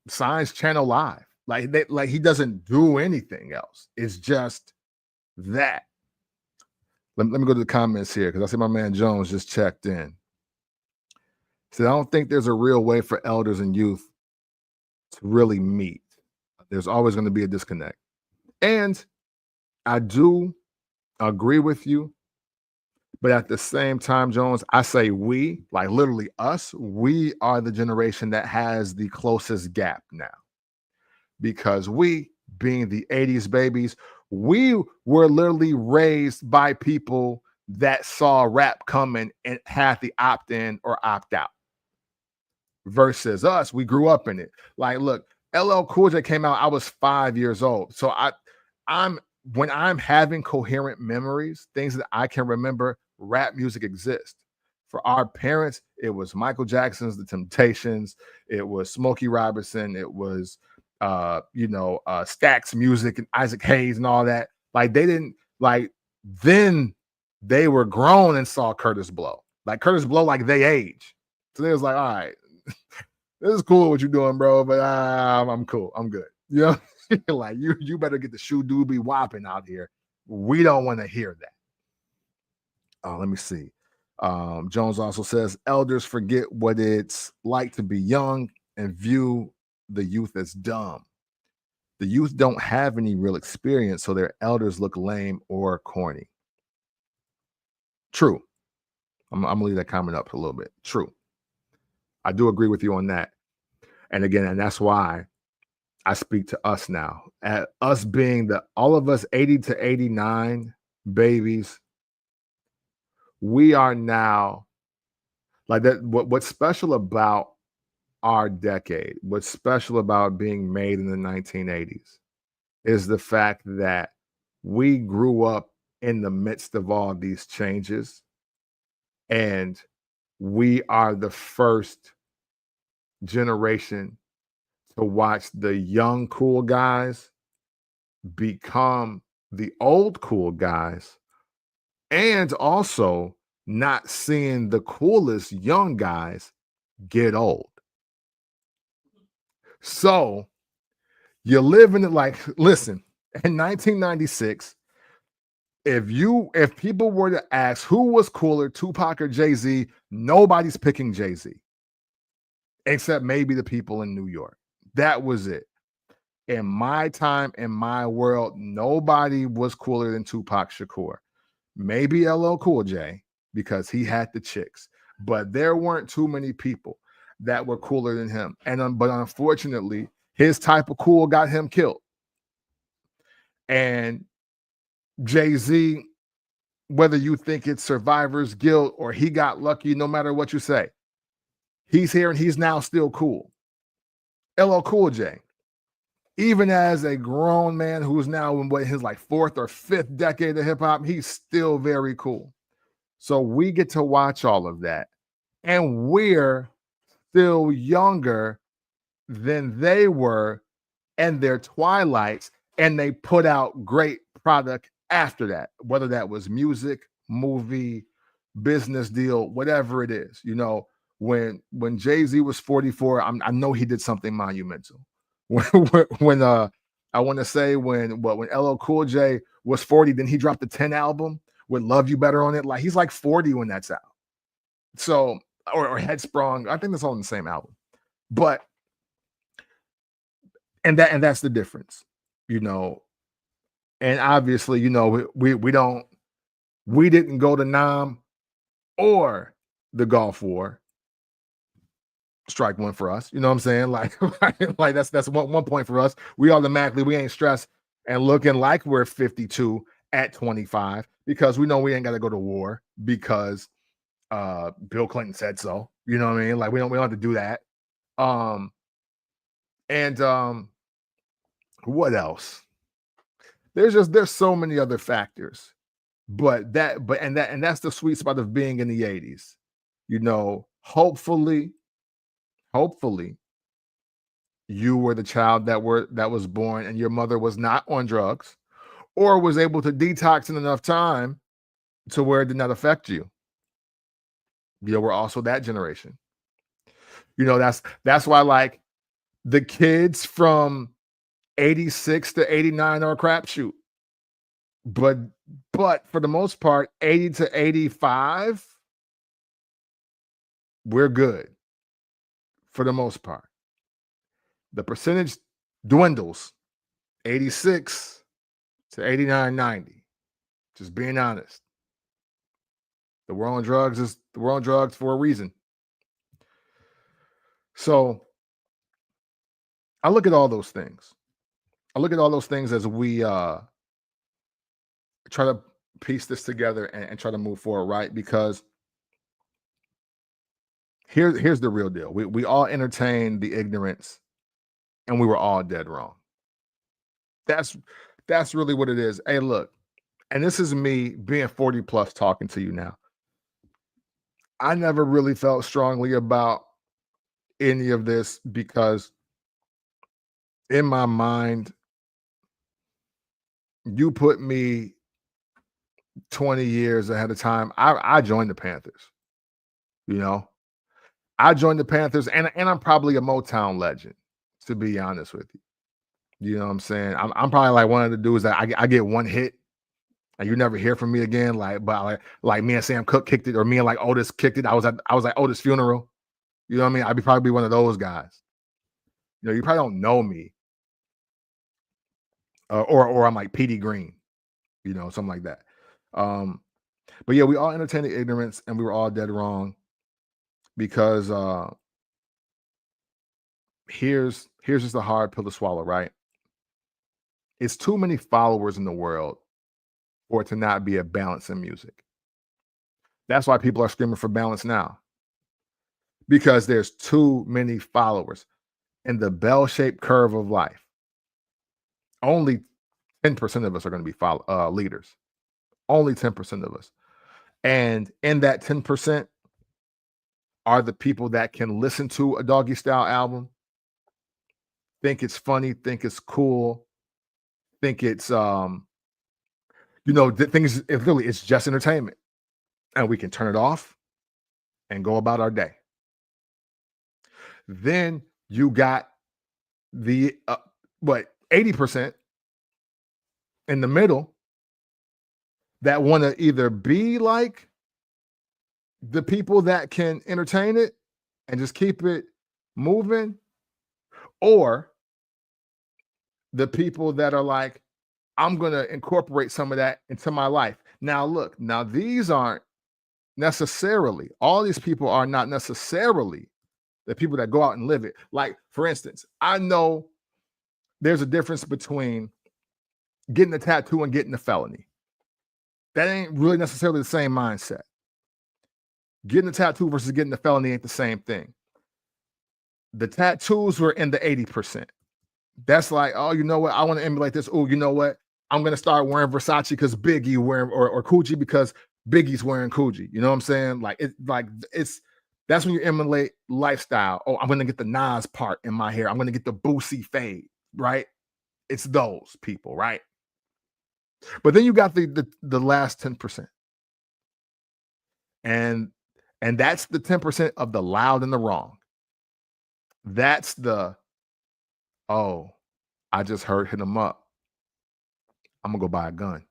signs Channel Live. Like he doesn't do anything else. It's just that. Let me go to the comments here, because I see my man Jones just checked in. He said, I don't think there's a real way for elders and youth to really meet. There's always going to be a disconnect. And I do agree with you. But at the same time, Jones, I say we, like literally us, we are the generation that has the closest gap now. Because we, being the 80s babies, we were literally raised by people that saw rap coming and had the opt-in or opt-out. Versus us, we grew up in it. Like, look, LL Cool J came out, I was 5 years old. So when I'm having coherent memories, things that I can remember, rap music exists. For our parents, it was Michael Jackson's The Temptations, it was Smokey Robinson, it was Stax music and Isaac Hayes and all that. Like, they didn't, like, then they were grown and saw Curtis Blow. Like, Curtis Blow, like, they age. So they was like, all right, this is cool what you're doing, bro, but I'm cool. I'm good. You know, like, you better get the shoe doobie whopping out here. We don't want to hear that. Let me see. Jones also says, elders forget what it's like to be young and view the youth as dumb. The youth don't have any real experience, so their elders look lame or corny. True. I'm gonna leave that comment up a little bit. True. I do agree with you on that. And again, and that's why I speak to us now. At us being all of us 80 to 89 babies, we are now like that. What's special about our decade, what's special about being made in the 1980s is the fact that we grew up in the midst of all these changes, and we are the first generation to watch the young cool guys become the old cool guys, and also not seeing the coolest young guys get old. So you're living it like, listen, in 1996, if people were to ask who was cooler, Tupac or Jay-Z, nobody's picking Jay-Z, except maybe the people in New York. That was it. In my time, in my world, nobody was cooler than Tupac Shakur. Maybe LL Cool J, because he had the chicks, but there weren't too many people that were cooler than him. And but unfortunately, his type of cool got him killed. And Jay-Z, whether you think it's survivor's guilt or he got lucky, no matter what you say, he's here and he's now still cool. LL Cool J, even as a grown man who's now in his like fourth or fifth decade of hip hop, he's still very cool. So we get to watch all of that, and we're still younger than they were in their twilights, and they put out great product after that, whether that was music, movie, business deal, whatever it is. You know, when Jay-Z was 44, I know he did something monumental. When I want to say when LL Cool J was 40, then he dropped the 10 album with Love You Better on it. Like he's like 40 when that's out. So or Headsprung, I think that's all in the same album. But and that's the difference, you know. And obviously, you know, we didn't go to Nam or the Gulf War. Strike one for us. You know what I'm saying? Like, like that's one point for us. We ain't stressed and looking like we're 52 at 25 because we know we ain't got to go to war because Bill Clinton said so. You know what I mean? Like we don't have to do that. And what else? There's so many other factors. But that's the sweet spot of being in the 80s. You know, hopefully you were the child that was born and your mother was not on drugs or was able to detox in enough time to where it did not affect you. You know, we're also that generation. You know, that's why like the kids from 86 to 89 are a crapshoot. But for the most part, 80 to 85, we're good for the most part. The percentage dwindles 86 to 89, 90. Just being honest. The war on drugs for a reason. So I look at all those things. As we try to piece this together and try to move forward, right? Because here's the real deal. We all entertain the ignorance and we were all dead wrong. That's really what it is. Hey, look, and this is me being 40 plus talking to you now. I never really felt strongly about any of this because in my mind, you put me 20 years ahead of time. I joined the Panthers. You know, I joined the Panthers, and I'm probably a Motown legend, to be honest with you. You know what I'm saying? I'm probably like one of the dudes that I get one hit and you never hear from me again. Like me and Sam Cooke kicked it, or me and like Otis kicked it. I was at Otis' funeral. You know what I mean? I'd probably be one of those guys. You know, you probably don't know me. Or I'm like Petey Green, you know, something like that. But yeah, we all entertained the ignorance and we were all dead wrong because here's just a hard pill to swallow, right? It's too many followers in the world for it to not be a balance in music. That's why people are screaming for balance now, because there's too many followers in the bell-shaped curve of life. Only 10% of us are going to be leaders. Only 10% of us. And in that 10% are the people that can listen to a Doggy Style album, think it's funny, think it's cool, think it's things. It's just entertainment, and we can turn it off and go about our day. Then you got the 80% in the middle that want to either be like the people that can entertain it and just keep it moving, or the people that are like, I'm going to incorporate some of that into my life. Now, look, these aren't necessarily, all these people are not necessarily the people that go out and live it. Like, for instance, I know there's a difference between getting a tattoo and getting a felony. That ain't really necessarily the same mindset. Getting a tattoo versus getting a felony ain't the same thing. The tattoos were in the 80%. That's like, oh, you know what? I want to emulate this. Oh, you know what? I'm going to start wearing Versace because Biggie wearing, or Gucci because Biggie's wearing Gucci. You know what I'm saying? That's when you emulate lifestyle. Oh, I'm going to get the Nas part in my hair. I'm going to get the Boosie fade, right? It's those people, right? But then you got the last 10%. And that's the 10% of the loud and the wrong. That's the, oh, I just heard hit him up, I'm gonna go buy a gun.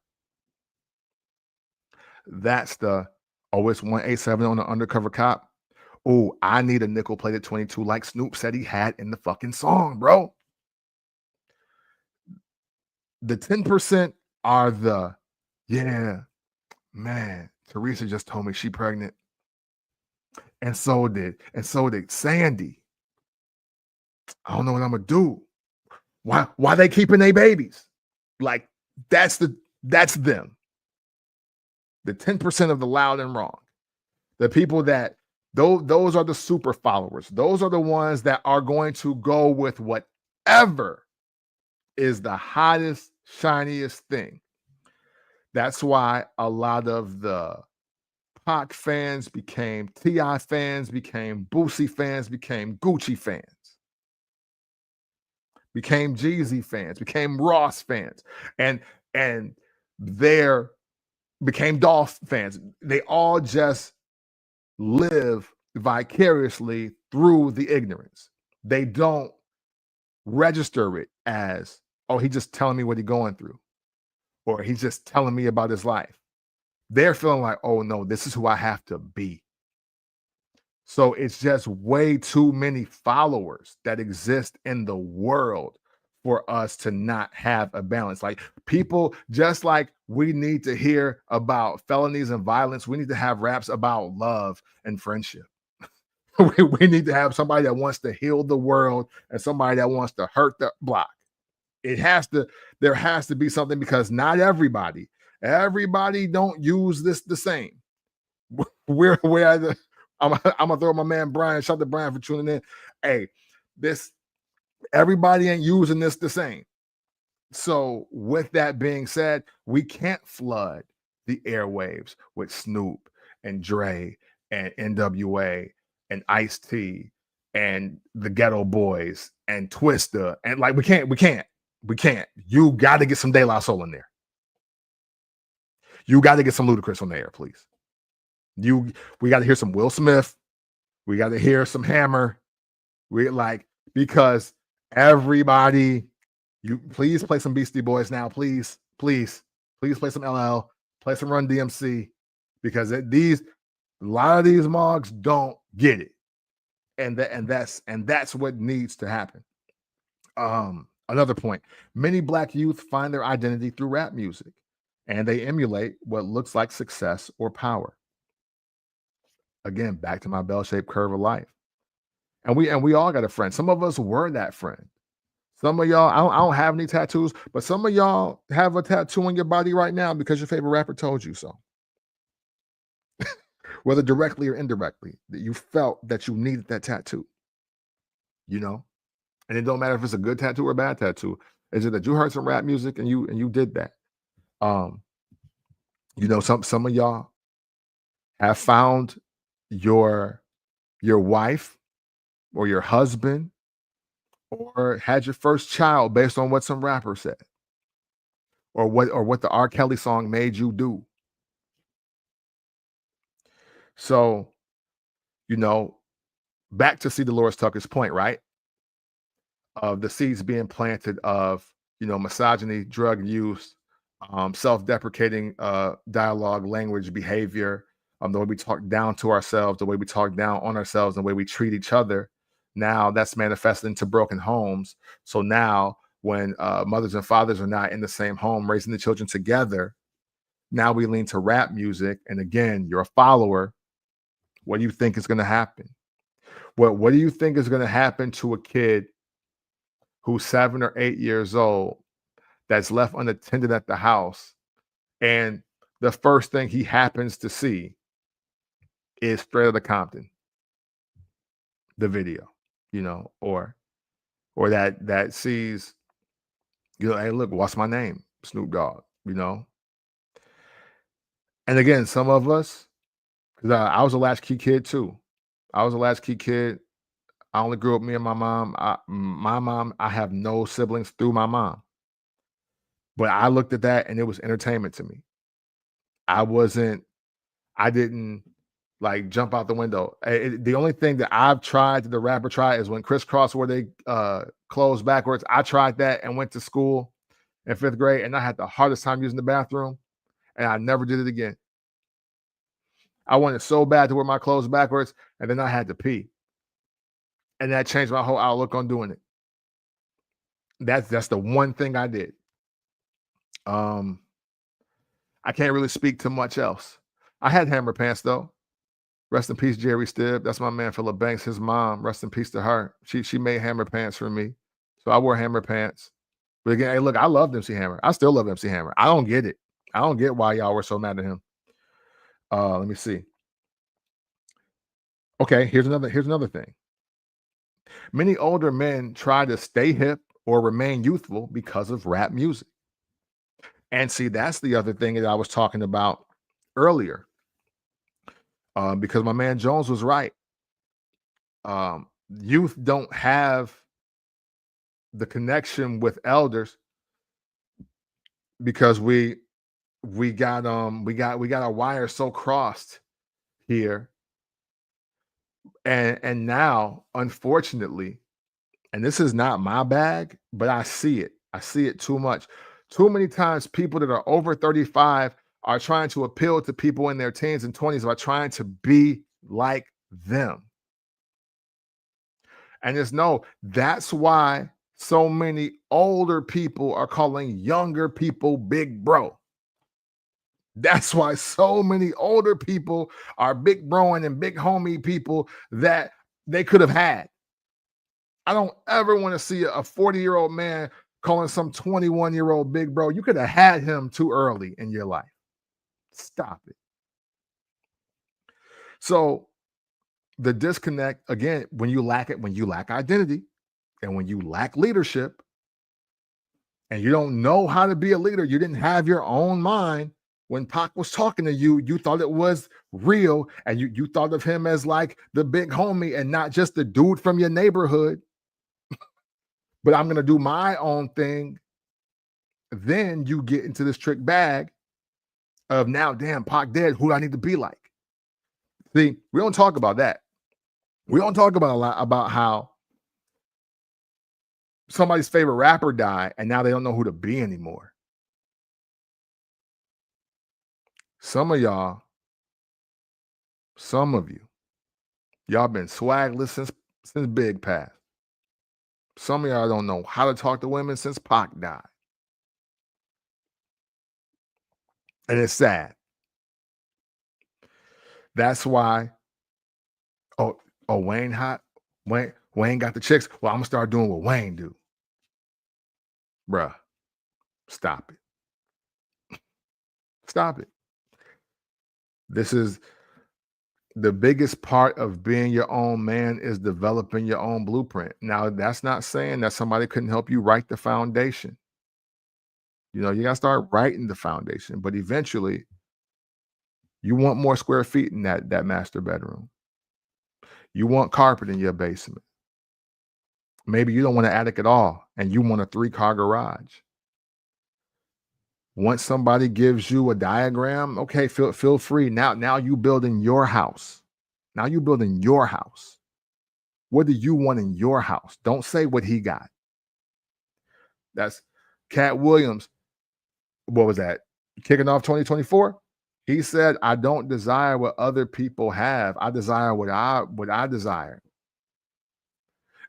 That's the, oh, it's 187 on the undercover cop. Oh, I need a nickel-plated 22 like Snoop said he had in the fucking song, bro. The 10% are the, yeah, man, Teresa just told me she pregnant. And so did Sandy. I don't know what I'm gonna do. Why they keeping their babies? Like, that's them. The 10% of the loud and wrong. The people that, those are the super followers. Those are the ones that are going to go with whatever is the hottest, shiniest thing. That's why a lot of the Pac fans became T.I. fans, became Boosie fans, became Gucci fans, became Jeezy fans, became Ross fans, and there became Dolph fans. They all just live vicariously through the ignorance. They don't register it as, oh, he's just telling me what he's going through, or he's just telling me about his life. They're feeling like, oh no, this is who I have to be. So it's just way too many followers that exist in the world for us to not have a balance. Like, people, just like we need to hear about felonies and violence, we need to have raps about love and friendship. we need to have somebody that wants to heal the world and somebody that wants to hurt the block. There has to be something, because not everybody don't use this the same. I'm gonna throw my man Brian. Shout out to Brian for tuning in. Hey, everybody ain't using this the same. So with that being said, we can't flood the airwaves with Snoop and Dre and NWA and Ice-T and the Ghetto Boys and Twista, and like we can't. You got to get some De La Soul in there. You got to get some Ludacris on the air, please. We got to hear some Will Smith. We got to hear some Hammer. Because everybody, you please play some Beastie Boys now, please play some LL, play some Run DMC, because a lot of these mogs don't get it, and that's what needs to happen. Another point: many Black youth find their identity through rap music, and they emulate what looks like success or power. Again, back to my bell-shaped curve of life. And we all got a friend. Some of us were that friend. Some of y'all, I don't have any tattoos, but some of y'all have a tattoo on your body right now because your favorite rapper told you so. whether directly or indirectly, that you felt that you needed that tattoo, you know? And it don't matter if it's a good tattoo or a bad tattoo. Is it that you heard some rap music and you did that? Um, some of y'all have found your your wife or your husband or had your first child based on what some rapper said or what the R. Kelly song made you do. So, you know, back to see Delores Tucker's point, right? Of the seeds being planted of, misogyny, drug use, self-deprecating dialogue, language, behavior, the way we talk down to ourselves, the way we talk down on ourselves, the way we treat each other. Now that's manifested into broken homes. So now when mothers and fathers are not in the same home raising the children together, now we lean to rap music. And again, you're a follower. What do you think is going to happen? What do you think is going to happen to a kid who's 7 or 8 years old that's left unattended at the house, and the first thing he happens to see is Straight Outta Compton, the video, or that sees, hey, look, what's my name? Snoop Dogg. And again, some of us, because I was a latchkey kid too. I was a latchkey kid. I only grew up me and my mom. My mom, I have no siblings through my mom. But I looked at that and it was entertainment to me. I didn't like jump out the window. The only thing that I've tried that the rapper tried is when crisscross where they close backwards. I tried that and went to school in 5th grade, and I had the hardest time using the bathroom, and I never did it again. I wanted so bad to wear my clothes backwards, and then I had to pee, and that changed my whole outlook on doing it. That's the one thing I did. Um, I can't really speak to much else. I had hammer pants though. Rest in peace, Jerry Stibb. That's my man, Philip Banks. His mom, rest in peace to her. She made hammer pants for me, so I wore hammer pants. But again, hey, look, I love MC Hammer. I still love MC Hammer. I don't get it. I don't get why y'all were so mad at him. Let me see. Okay, here's another thing. Many older men try to stay hip or remain youthful because of rap music. And see, that's the other thing that I was talking about earlier. Because my man Jones was right. Youth don't have the connection with elders because we got our wires so crossed here, and now unfortunately, and this is not my bag, but I see it too much, too many times. People that are over 35 are trying to appeal to people in their teens and 20s by trying to be like them. And it's no, that's why so many older people are calling younger people big bro. That's why so many older people are big broing and big homie people that they could have had. I don't ever want to see a 40-year-old man calling some 21-year-old big bro. You could have had him too early in your life. Stop it. So the disconnect again, when you lack it, when you lack identity, and when you lack leadership, and you don't know how to be a leader, you didn't have your own mind. When Pac was talking to you, you thought it was real, and you thought of him as like the big homie and not just the dude from your neighborhood. But I'm gonna do my own thing. Then you get into this trick bag of now, damn, Pac dead. Who do I need to be like? See, we don't talk about that. We don't talk about a lot about how somebody's favorite rapper died and now they don't know who to be anymore. Some of y'all, some of y'all been swagless since Big passed. Some of y'all don't know how to talk to women since Pac died. And it's sad. That's why, oh, Wayne hot. Wayne got the chicks. Well, I'm gonna start doing what Wayne do. Bruh, stop it. Stop it. This is The biggest part of being your own man is developing your own blueprint. Now, that's not saying that somebody couldn't help you write the foundation. You know, you got to start writing the foundation, but eventually you want more square feet in that master bedroom. You want carpet in your basement. Maybe you don't want an attic at all and you want a 3-car garage. Once somebody gives you a diagram, okay, feel free. Now you building your house. Now you building your house. What do you want in your house? Don't say what he got. That's Cat Williams. What was that? Kicking off 2024? He said, I don't desire what other people have. I desire what I desire.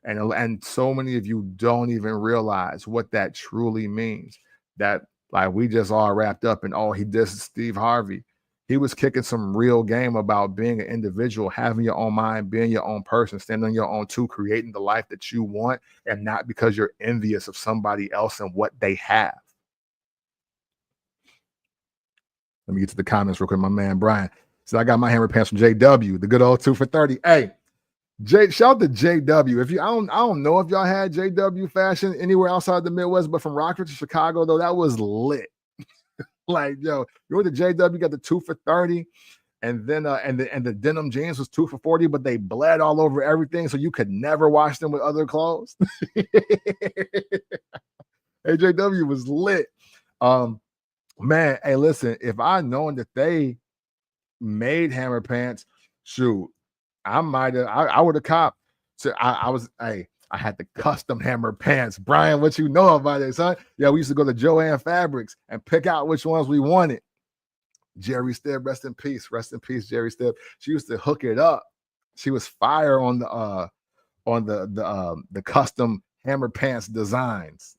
And so many of you don't even realize what that truly means. That, like, we just all wrapped up in, oh, he dissed Steve Harvey. He was kicking some real game about being an individual, having your own mind, being your own person, standing on your own too, creating the life that you want, and not because you're envious of somebody else and what they have. Let me get to the comments real quick. My man Brian said, I got my hammer pants from JW, the good old 2 for 30. Hey, shout out to JW. If you I don't know if y'all had JW fashion anywhere outside the Midwest, but from Rockford to Chicago, though, that was lit. Like, yo, you went to JW, got the 2 for 30, and then and the denim jeans was 2 for 40, but they bled all over everything, so you could never wash them with other clothes. Hey, JW was lit. Man, hey, listen, if I known that they made hammer pants, shoot, I would have copped. So I had the custom hammer pants. Brian, what you know about it, son? Yeah, we used to go to Joann Fabrics and pick out which ones we wanted. Jerry Stibb, rest in peace, Jerry Stibb. She used to hook it up. She was fire on the custom hammer pants designs.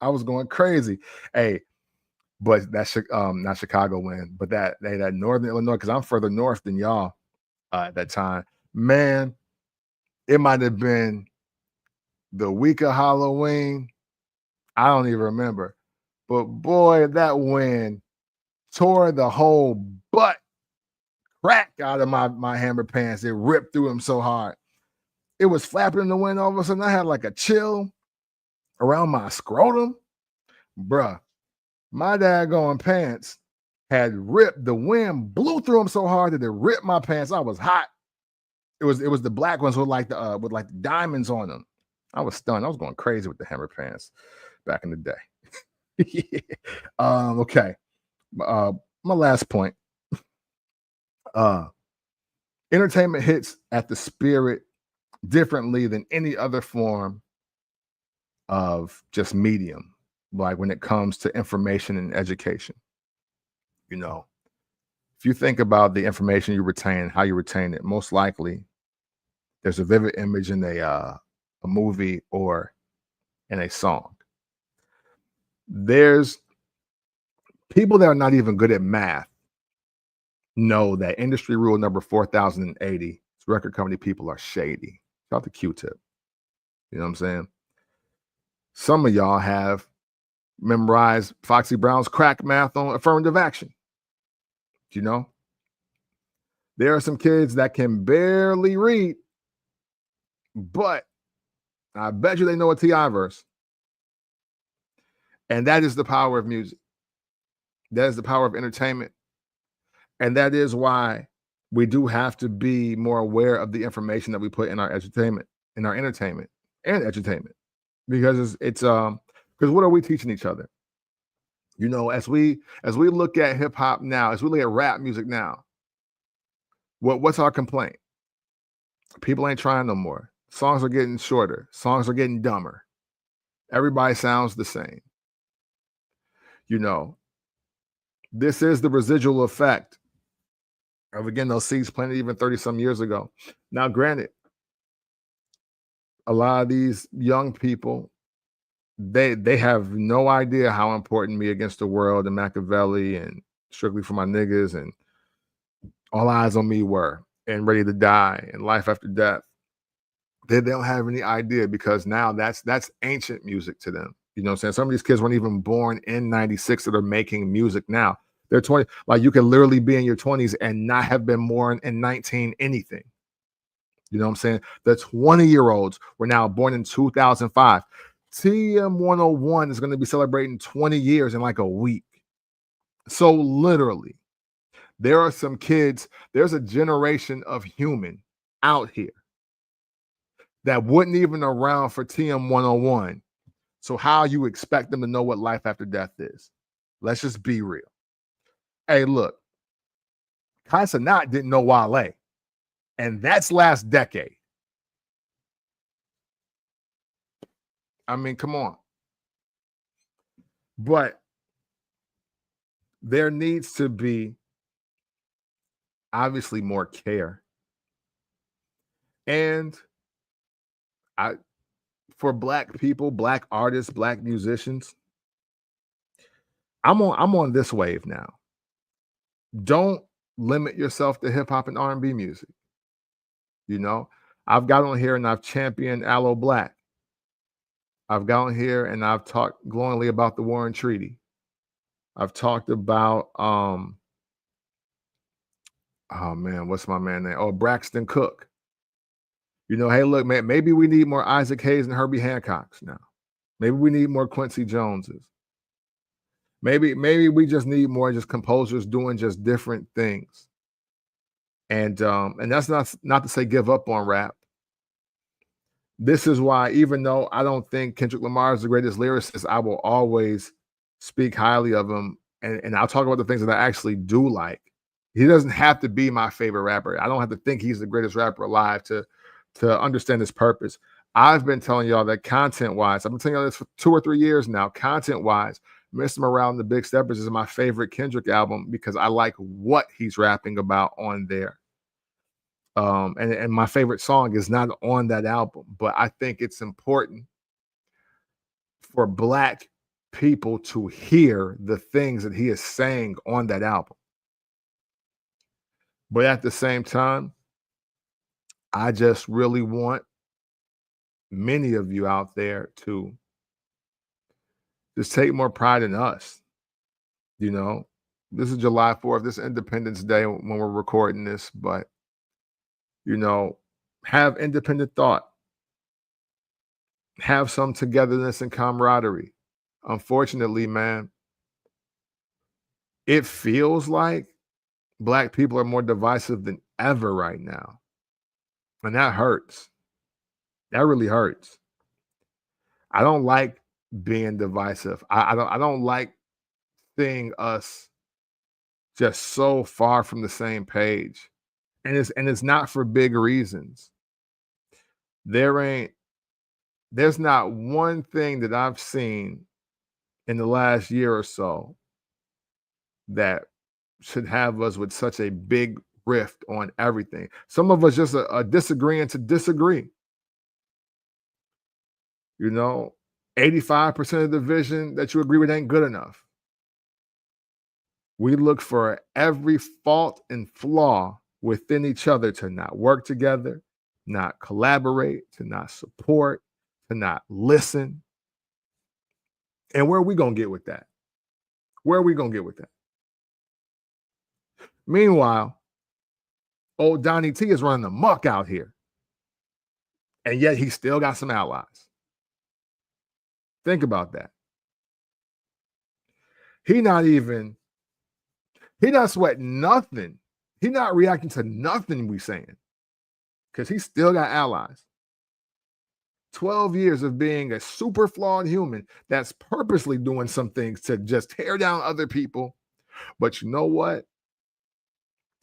I was going crazy. Hey, but that's not Chicago win, but that Northern Illinois, because I'm further north than y'all at that time. Man, it might have been the week of Halloween. I don't even remember. But boy, that wind tore the whole butt crack out of my hammer pants. It ripped through them so hard. It was flapping in the wind. All of a sudden, I had like a chill around my scrotum. Bruh, my daggone pants had ripped. The wind blew through them so hard that it ripped my pants. I was hot. It was the black ones with like the diamonds on them. I was stunned. I was going crazy with the hammer pants back in the day. Yeah. Okay. My last point. Entertainment hits at the spirit differently than any other form of just medium, like when it comes to information and education. You know, if you think about the information you retain, how you retain it, most likely there's a vivid image in a movie or in a song. There's people that are not even good at math know that industry rule number 4080, record company people are shady. Shout out to Q-Tip. You know what I'm saying? Some of y'all have memorized Foxy Brown's crack math on affirmative action. You know? There are some kids that can barely read, but I bet you they know a T.I. verse. And that is the power of music. That is the power of entertainment. And that is why we do have to be more aware of the information that we put in our entertainment and edutainment. Because it's because what are we teaching each other? You know, as we look at hip hop now, as we look at rap music now, what's our complaint? People ain't trying no more. Songs are getting shorter. Songs are getting dumber. Everybody sounds the same. You know, this is the residual effect of, again, those seeds planted even 30 some years ago. Now, granted, a lot of these young people, they have no idea how important Me Against the World and Machiavelli and Strictly for My Niggas and All Eyes on Me were, and Ready to Die and Life After Death. They don't have any idea, because now that's ancient music to them. You know what I'm saying? Some of these kids weren't even born in 96 that are making music now. They're 20. Like you can literally be in your 20s and not have been born in 19 anything. You know what I'm saying? The 20-year-olds were now born in 2005. TM101 is going to be celebrating 20 years in like a week. So literally, there are some kids, there's a generation of human out here that wouldn't even around for TM101. So how you expect them to know what life after death is? Let's just be real. Hey, look, Kai-Cenat didn't know Wale, and that's last decade. I mean, come on. But there needs to be obviously more care. And for Black people, Black artists, Black musicians, I'm on this wave now. Don't limit yourself to hip hop and R&B music. You know, I've got on here and I've championed Aloe Black. I've got on here and I've talked glowingly about the Warren Treaty. I've talked about oh man, what's my man name? Oh, Braxton Cook. You know, hey, look, man, maybe we need more Isaac Hayes and Herbie Hancocks now. Maybe we need more Quincy Joneses. Maybe we just need more just composers doing just different things. And that's not to say give up on rap. This is why, even though I don't think Kendrick Lamar is the greatest lyricist, I will always speak highly of him. And I'll talk about the things that I actually do like. He doesn't have to be my favorite rapper. I don't have to think he's the greatest rapper alive to understand his purpose. I've been telling y'all that content-wise, I've been telling y'all this for 2 or 3 years now, content-wise, Mr. Morale and the Big Steppers is my favorite Kendrick album because I like what he's rapping about on there. And my favorite song is not on that album, but I think it's important for Black people to hear the things that he is saying on that album. But at the same time, I just really want many of you out there to just take more pride in us. You know, this is July 4th, this is Independence Day when we're recording this, but, you know, have independent thought, have some togetherness and camaraderie. Unfortunately, man, it feels like Black people are more divisive than ever right now. And that hurts. That really hurts. I don't like being divisive. I don't like seeing us just so far from the same page. And it's not for big reasons. There's not one thing that I've seen in the last year or so that should have us with such a big rift on everything. Some of us just are disagreeing to disagree. You know, 85% of the vision that you agree with ain't good enough. We look for every fault and flaw within each other to not work together, not collaborate, to not support, to not listen. And where are we going to get with that? Where are we going to get with that? Meanwhile, old Donnie T is running amok out here. And yet he still got some allies. Think about that. He not sweating nothing. He not reacting to nothing we saying. Because he still got allies. 12 years of being a super flawed human that's purposely doing some things to just tear down other people. But you know what?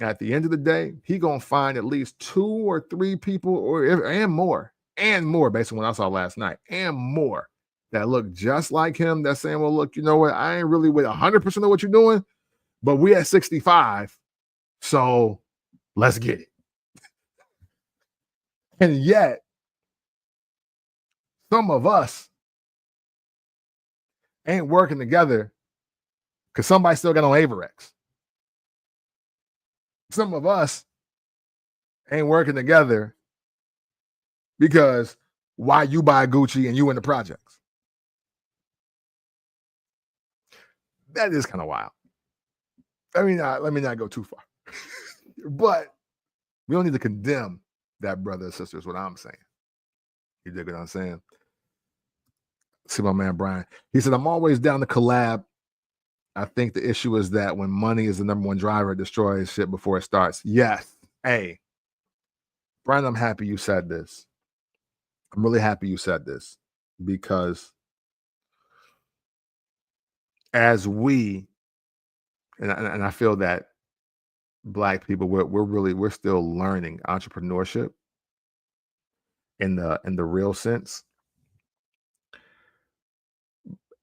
At the end of the day, he gonna find at least 2 or 3 people and more based on what I saw last night, and more that look just like him that's saying, well, look, you know what? I ain't really with 100% of what you're doing, but we at 65, so let's get it. And yet, some of us ain't working together because somebody still got on Averex. Some of us ain't working together because why you buy Gucci and you in the projects? That is kind of wild. let me not go too far. But we don't need to condemn that brother or sister is what I'm saying. You dig what I'm saying? See my man Brian. He said, I'm always down to collab. I think the issue is that when money is the number one driver, it destroys shit before it starts. Yes. Hey, Brian, I'm happy you said this. I'm really happy you said this because as we, and I feel that Black people, we're still learning entrepreneurship in the real sense.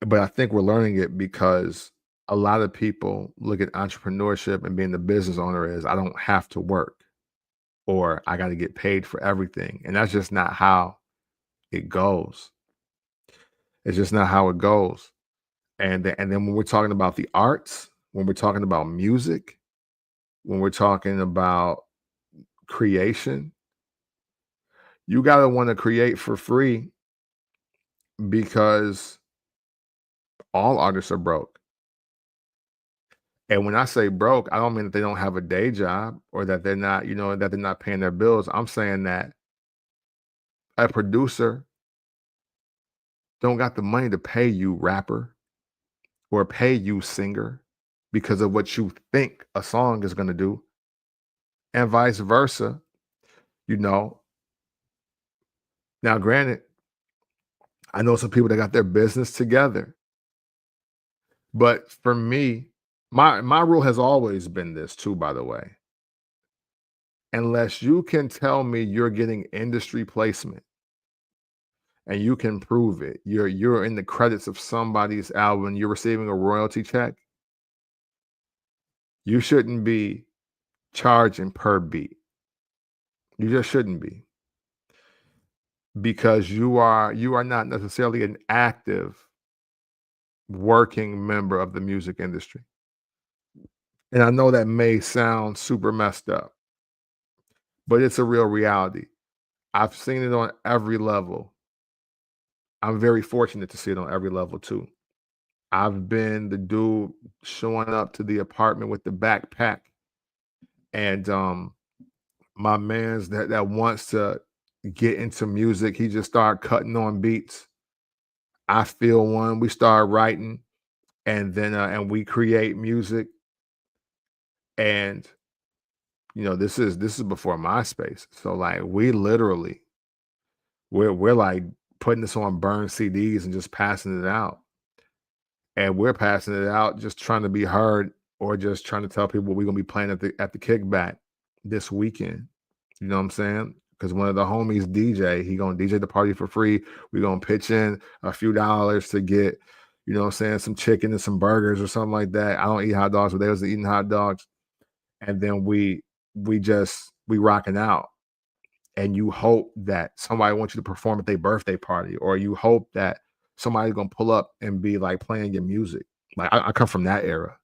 But I think we're learning it because a lot of people look at entrepreneurship and being the business owner as I don't have to work or I got to get paid for everything. And that's just not how it goes. It's just not how it goes. And then when we're talking about the arts, when we're talking about music, when we're talking about creation, you got to want to create for free because all artists are broke. And when I say broke, I don't mean that they don't have a day job or that they're not, that they're not paying their bills. I'm saying that a producer don't got the money to pay you rapper or pay you singer because of what you think a song is going to do and vice versa, you know. Now, granted, I know some people that got their business together, but for me, my rule has always been this too, by the way. Unless you can tell me you're getting industry placement and you can prove it, you're in the credits of somebody's album, you're receiving a royalty check, you shouldn't be charging per beat. You just shouldn't be because you are not necessarily an active working member of the music industry. And I know that may sound super messed up, but it's a real reality. I've seen it on every level. I'm very fortunate to see it on every level too. I've been the dude showing up to the apartment with the backpack and my man's that wants to get into music, he just started cutting on beats. I feel one, we start writing and then and we create music and this is before MySpace. So like we literally we're like putting this on burned CDs and just passing it out. And we're passing it out just trying to be heard or just trying to tell people we're gonna be playing at the kickback this weekend. You know what I'm saying? Because one of the homies DJ, he gonna DJ the party for free. We're gonna pitch in a few dollars to get, what I'm saying, some chicken and some burgers or something like that. I don't eat hot dogs, but they was eating hot dogs. And then we rocking out. And you hope that somebody wants you to perform at their birthday party, or you hope that somebody's gonna pull up and be like playing your music. Like I come from that era,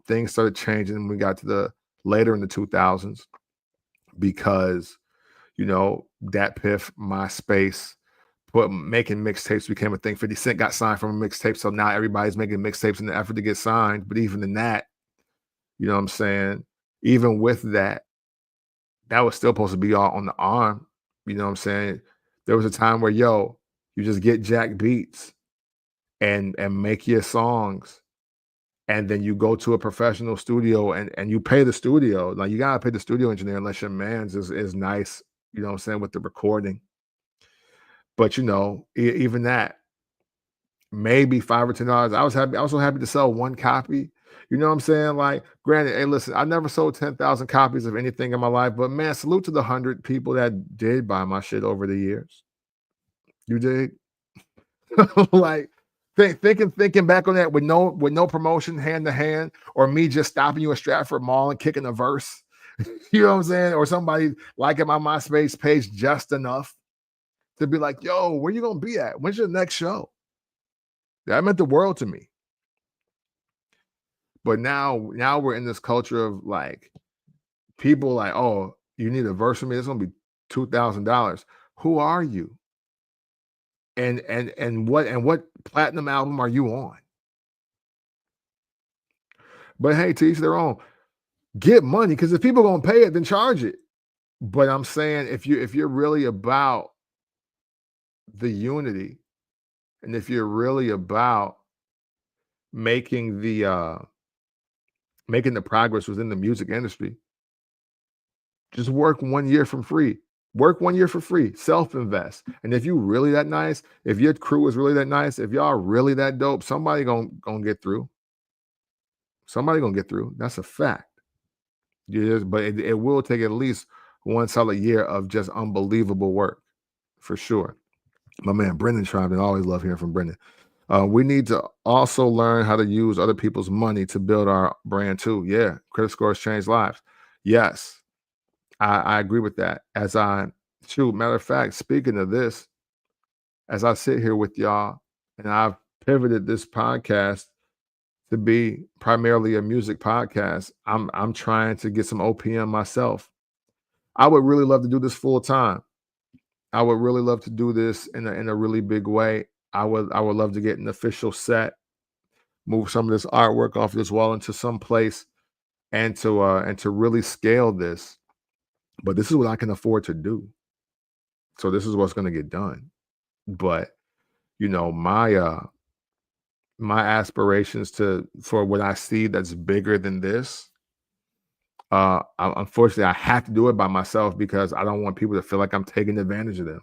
things started changing when we got to the later in the 2000s because Dat Piff, MySpace, but making mixtapes became a thing. 50 Cent got signed from a mixtape, so now everybody's making mixtapes in the effort to get signed. But even in that, you know what I'm saying? Even with that, that was still supposed to be all on the arm. You know what I'm saying? There was a time where, you just get jack beats and make your songs. And then you go to a professional studio and you pay the studio. Like you gotta pay the studio engineer unless your man's is nice, you know what I'm saying, with the recording. But even that, maybe $5 or $10. I was so happy to sell one copy. You know what I'm saying? Like, granted, hey, listen, I never sold 10,000 copies of anything in my life, but man, salute to the 100 people that did buy my shit over the years. You dig? Like, thinking back on that with no promotion hand to hand, or me just stopping you at Stratford Mall and kicking a verse. You know what I'm saying? Or somebody liking my MySpace page just enough to be like, yo, where you gonna be at? When's your next show? That meant the world to me. But now we're in this culture of like people like, oh, you need a verse from me, it's gonna be $2,000. Who are you? And what platinum album are you on? But hey, to each their own. Get money, because if people gonna pay it, then charge it. But I'm saying if you're really about the unity, and if you're really about making the progress within the music industry, just work 1 year for free. Work 1 year for free. Self-invest. And if you really that nice, if your crew is really that nice, if y'all really that dope, somebody gonna get through. Somebody gonna get through. That's a fact. But it will take at least one solid year of just unbelievable work, for sure. My man Brendan chimed in. I always love hearing from Brendan. We need to also learn how to use other people's money to build our brand too. Yeah, credit scores change lives. Yes, I agree with that. Matter of fact, speaking of this, as I sit here with y'all, and I've pivoted this podcast to be primarily a music podcast. I'm trying to get some OPM myself. I would really love to do this full time. I would really love to do this in a really big way. I would love to get an official set, move some of this artwork off this wall into some place, and to really scale this. But this is what I can afford to do. So this is what's going to get done. But my aspirations for what I see that's bigger than this. Unfortunately, I have to do it by myself because I don't want people to feel like I'm taking advantage of them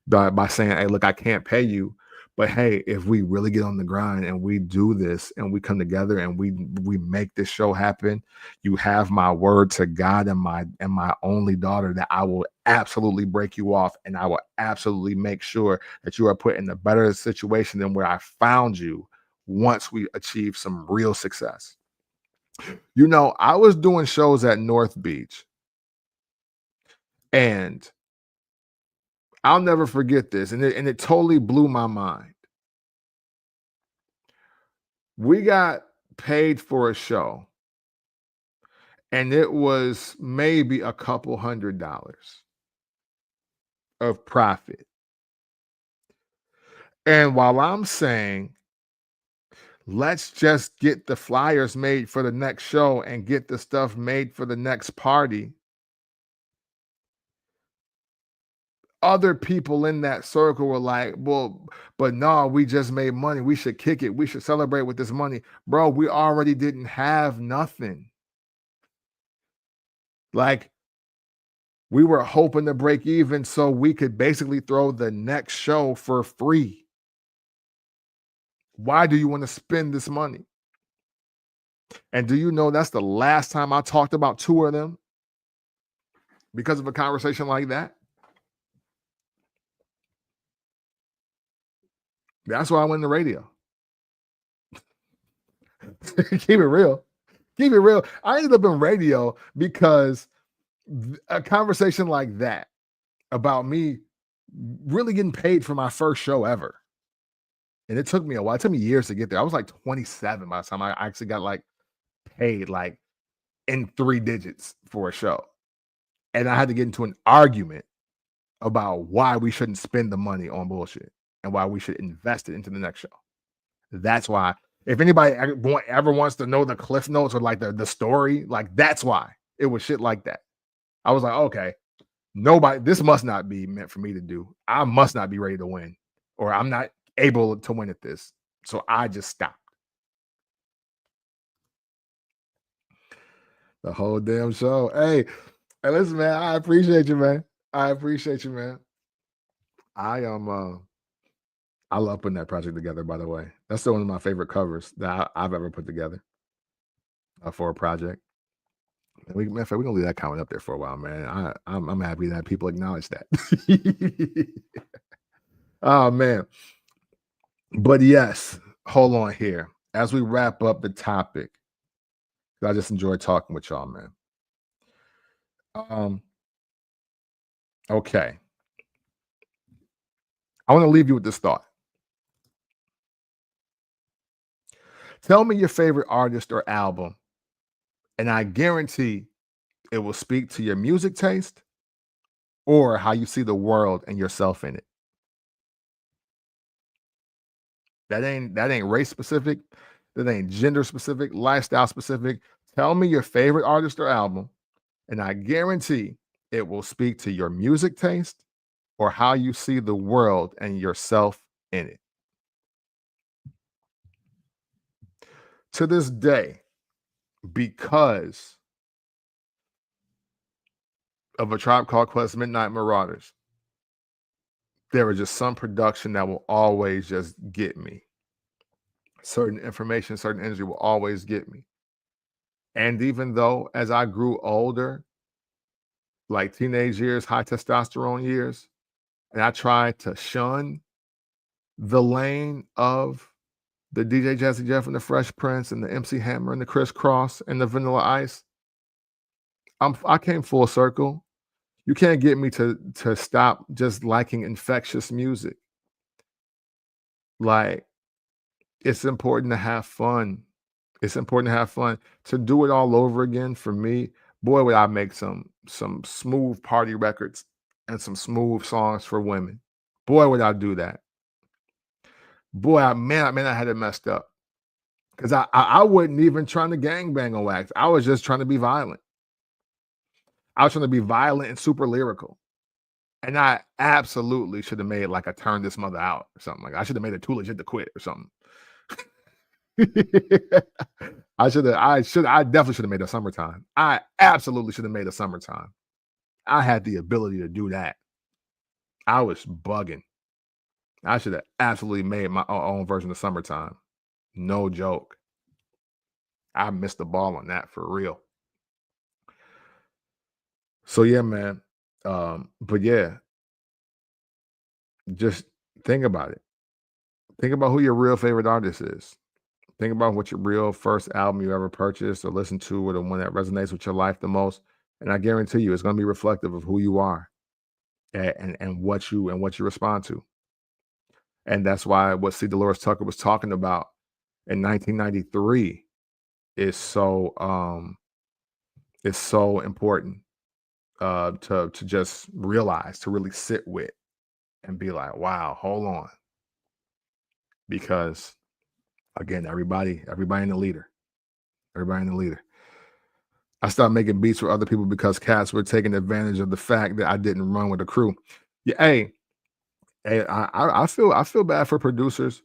by saying, "Hey, look, I can't pay you." But hey, if we really get on the grind and we do this and we come together and we make this show happen, you have my word to God and my only daughter that I will absolutely break you off, and I will absolutely make sure that you are put in a better situation than where I found you once we achieve some real success. I was doing shows at North Beach, and I'll never forget this, and it totally blew my mind. We got paid for a show, and it was maybe a couple $100 of profit. And while I'm saying, let's just get the flyers made for the next show and get the stuff made for the next party, other people in that circle were like, well, but no, we just made money. We should kick it. We should celebrate with this money. Bro, we already didn't have nothing. Like, we were hoping to break even so we could basically throw the next show for free. Why do you want to spend this money? And do you know that's the last time I talked about two of them because of a conversation like that? That's why I went to radio. Keep it real. Keep it real. I ended up in radio because a conversation like that about me really getting paid for my first show ever. And it took me a while. It took me years to get there. I was like 27 by the time I actually got paid in 3 digits for a show. And I had to get into an argument about why we shouldn't spend the money on bullshit and why we should invest it into the next show. That's why. If anybody ever wants to know the cliff notes or the story, that's why it was shit like that. I was like, okay, this must not be meant for me to do. I must not be ready to win, or I'm not able to win at this. So I just stopped. The whole damn show. Hey, listen, man, I appreciate you, man. I appreciate you, man. I love putting that project together, by the way. That's still one of my favorite covers that I've ever put together for a project. And we're gonna leave that comment up there for a while, man. I'm happy that people acknowledge that. Oh man. But yes, hold on here. As we wrap up the topic, I just enjoyed talking with y'all, man. Okay. I want to leave you with this thought. Tell me your favorite artist or album, and I guarantee it will speak to your music taste or how you see the world and yourself in it. That ain't race specific. that ain't gender specific, lifestyle specific. Tell me your favorite artist or album, and I guarantee it will speak to your music taste or how you see the world and yourself in it. To this day, because of A Tribe Called Quest, Midnight Marauders, there is just some production that will always just get me. Certain information, certain energy will always get me. And even though as I grew older, like teenage years, high testosterone years, and I tried to shun the lane of the DJ Jazzy Jeff and the Fresh Prince and the MC Hammer and the Criss Cross and the Vanilla Ice, I came full circle. You can't get me to stop just liking infectious music. Like, it's important to have fun. It's important to have fun. To do it all over again for me, boy, would I make some smooth party records and some smooth songs for women. Boy, would I do that. Boy, I had it messed up. Because I wasn't even trying to gangbang on wax. I was just trying to be violent. I was trying to be violent and super lyrical. And I absolutely should have made like a Turn This Mother Out or something. Like I should have made it Too Legit to Quit or something. I definitely should have made a Summertime. I absolutely should have made a Summertime. I had the ability to do that. I was bugging. I should have absolutely made my own version of Summertime. No joke. I missed the ball on that for real. So yeah, man. But yeah, just think about it. Think about who your real favorite artist is. Think about what your real first album you ever purchased or listened to, or the one that resonates with your life the most. And I guarantee you, it's going to be reflective of who you are and what you respond to. And that's why what C. Delores Tucker was talking about in 1993 is so important to just realize, to really sit with and be like, wow, hold on. Because again, everybody in the leader. Everybody in the leader. I stopped making beats for other people because cats were taking advantage of the fact that I didn't run with the crew. Yeah, hey, I feel bad for producers,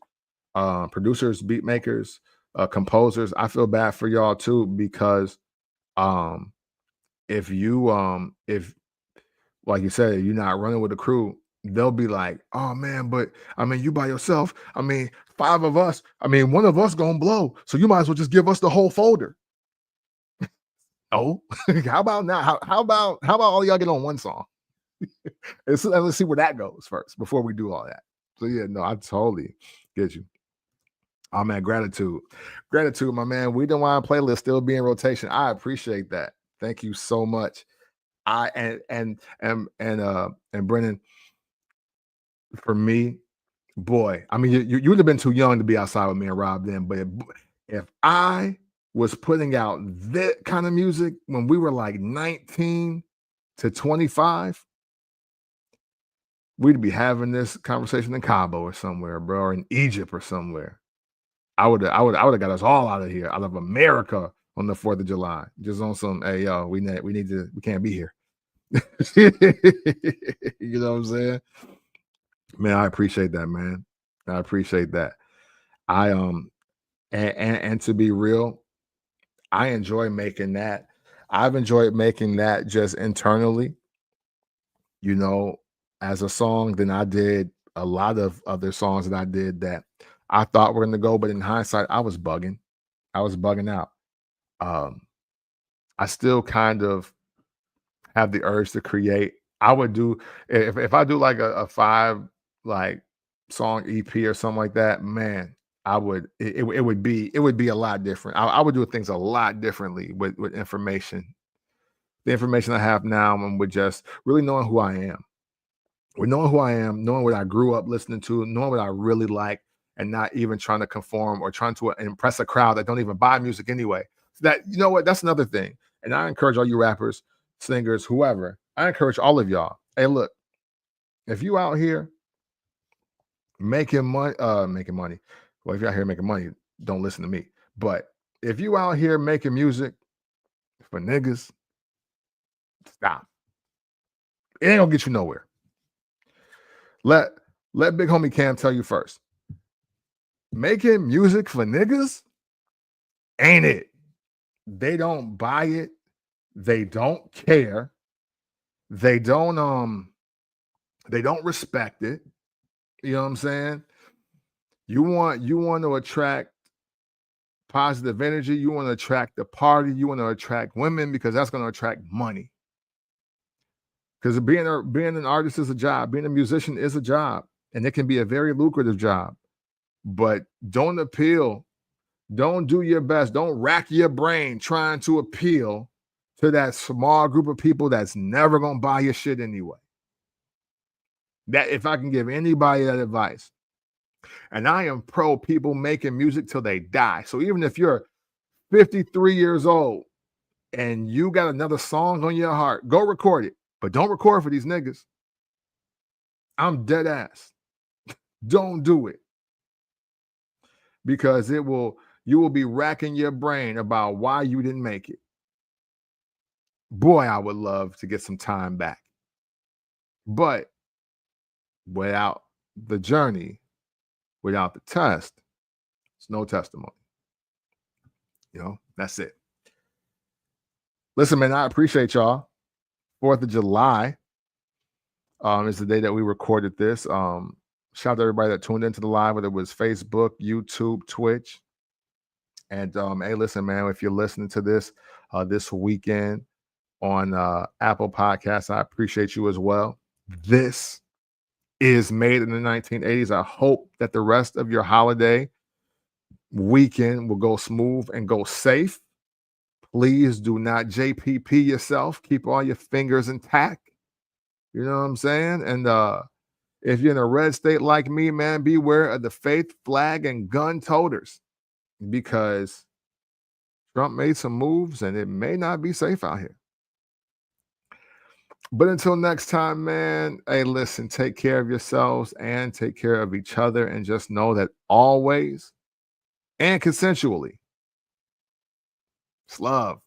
beat makers, composers. I feel bad for y'all too, because if like you said, you're not running with the crew, they'll be like, oh man, but I mean, you by yourself. I mean, 5 of us. I mean, one of us gonna blow. So you might as well just give us the whole folder. Oh, how about now? How about all y'all get on one song? Let's see where that goes first before we do all that. So yeah, no, I totally get you. Oh man, gratitude, my man. We don't want playlist still be in rotation. I appreciate that. Thank you so much. And Brennan, for me, boy, I mean, you would have been too young to be outside with me and Rob then, but if I was putting out that kind of music when we were like 19 to 25, we'd be having this conversation in Cabo or somewhere, bro, or in Egypt or somewhere. I would have got us all out of here, out of America on the 4th of July, just on some, hey, yo, we can't be here. You know what I'm saying? Man, I appreciate that, man. I appreciate that. And to be real, I enjoy making that. I've enjoyed making that just internally, you know, as a song. Then I did a lot of other songs that I did that I thought were going to go, but in hindsight, I was bugging. I was bugging out. I still kind of have the urge to create. I would do, if I do like a 5 like song EP or something like that, man, I would, it would be a lot different. I would do things a lot differently with information. The information I have now, and with just really knowing who I am. With knowing who I am, knowing what I grew up listening to, knowing what I really like, and not even trying to conform or trying to impress a crowd that don't even buy music anyway. So that, you know what, that's another thing. And I encourage all you rappers, singers, whoever, I encourage all of y'all. Hey, look, if you out here making money, well, if you're out here making money, don't listen to me. But if you out here making music for niggas, stop. It ain't gonna get you nowhere. Let Big Homie Cam tell you first. Making music for niggas ain't it. They don't buy it. They don't care. They don't respect it. You know what I'm saying? You want to attract positive energy. You want to attract the party. You want to attract women because that's going to attract money. Because being an artist is a job. Being a musician is a job, and it can be a very lucrative job. But don't appeal. Don't do your best. Don't rack your brain trying to appeal to that small group of people that's never going to buy your shit anyway. That if I can give anybody that advice, and I am pro people making music till they die. So even if you're 53 years old and you got another song on your heart, go record it. But don't record for these niggas. I'm dead ass. Don't do it. Because you will be racking your brain about why you didn't make it. Boy, I would love to get some time back. But without the journey, without the test, it's no testimony. That's it. Listen, man, I appreciate y'all. 4th of July is the day that we recorded this. Shout out to everybody that tuned into the live, whether it was Facebook, YouTube, Twitch. And hey, listen, man, if you're listening to this this weekend on Apple Podcasts, I appreciate you as well. This is Made in the 1980s. I hope that the rest of your holiday weekend will go smooth and go safe. Please do not JPP yourself. Keep all your fingers intact. You know what I'm saying? And if you're in a red state like me, man, beware of the faith, flag, and gun toters, because Trump made some moves and it may not be safe out here. But until next time, man, hey, listen, take care of yourselves and take care of each other, and just know that always and consensually, it's love.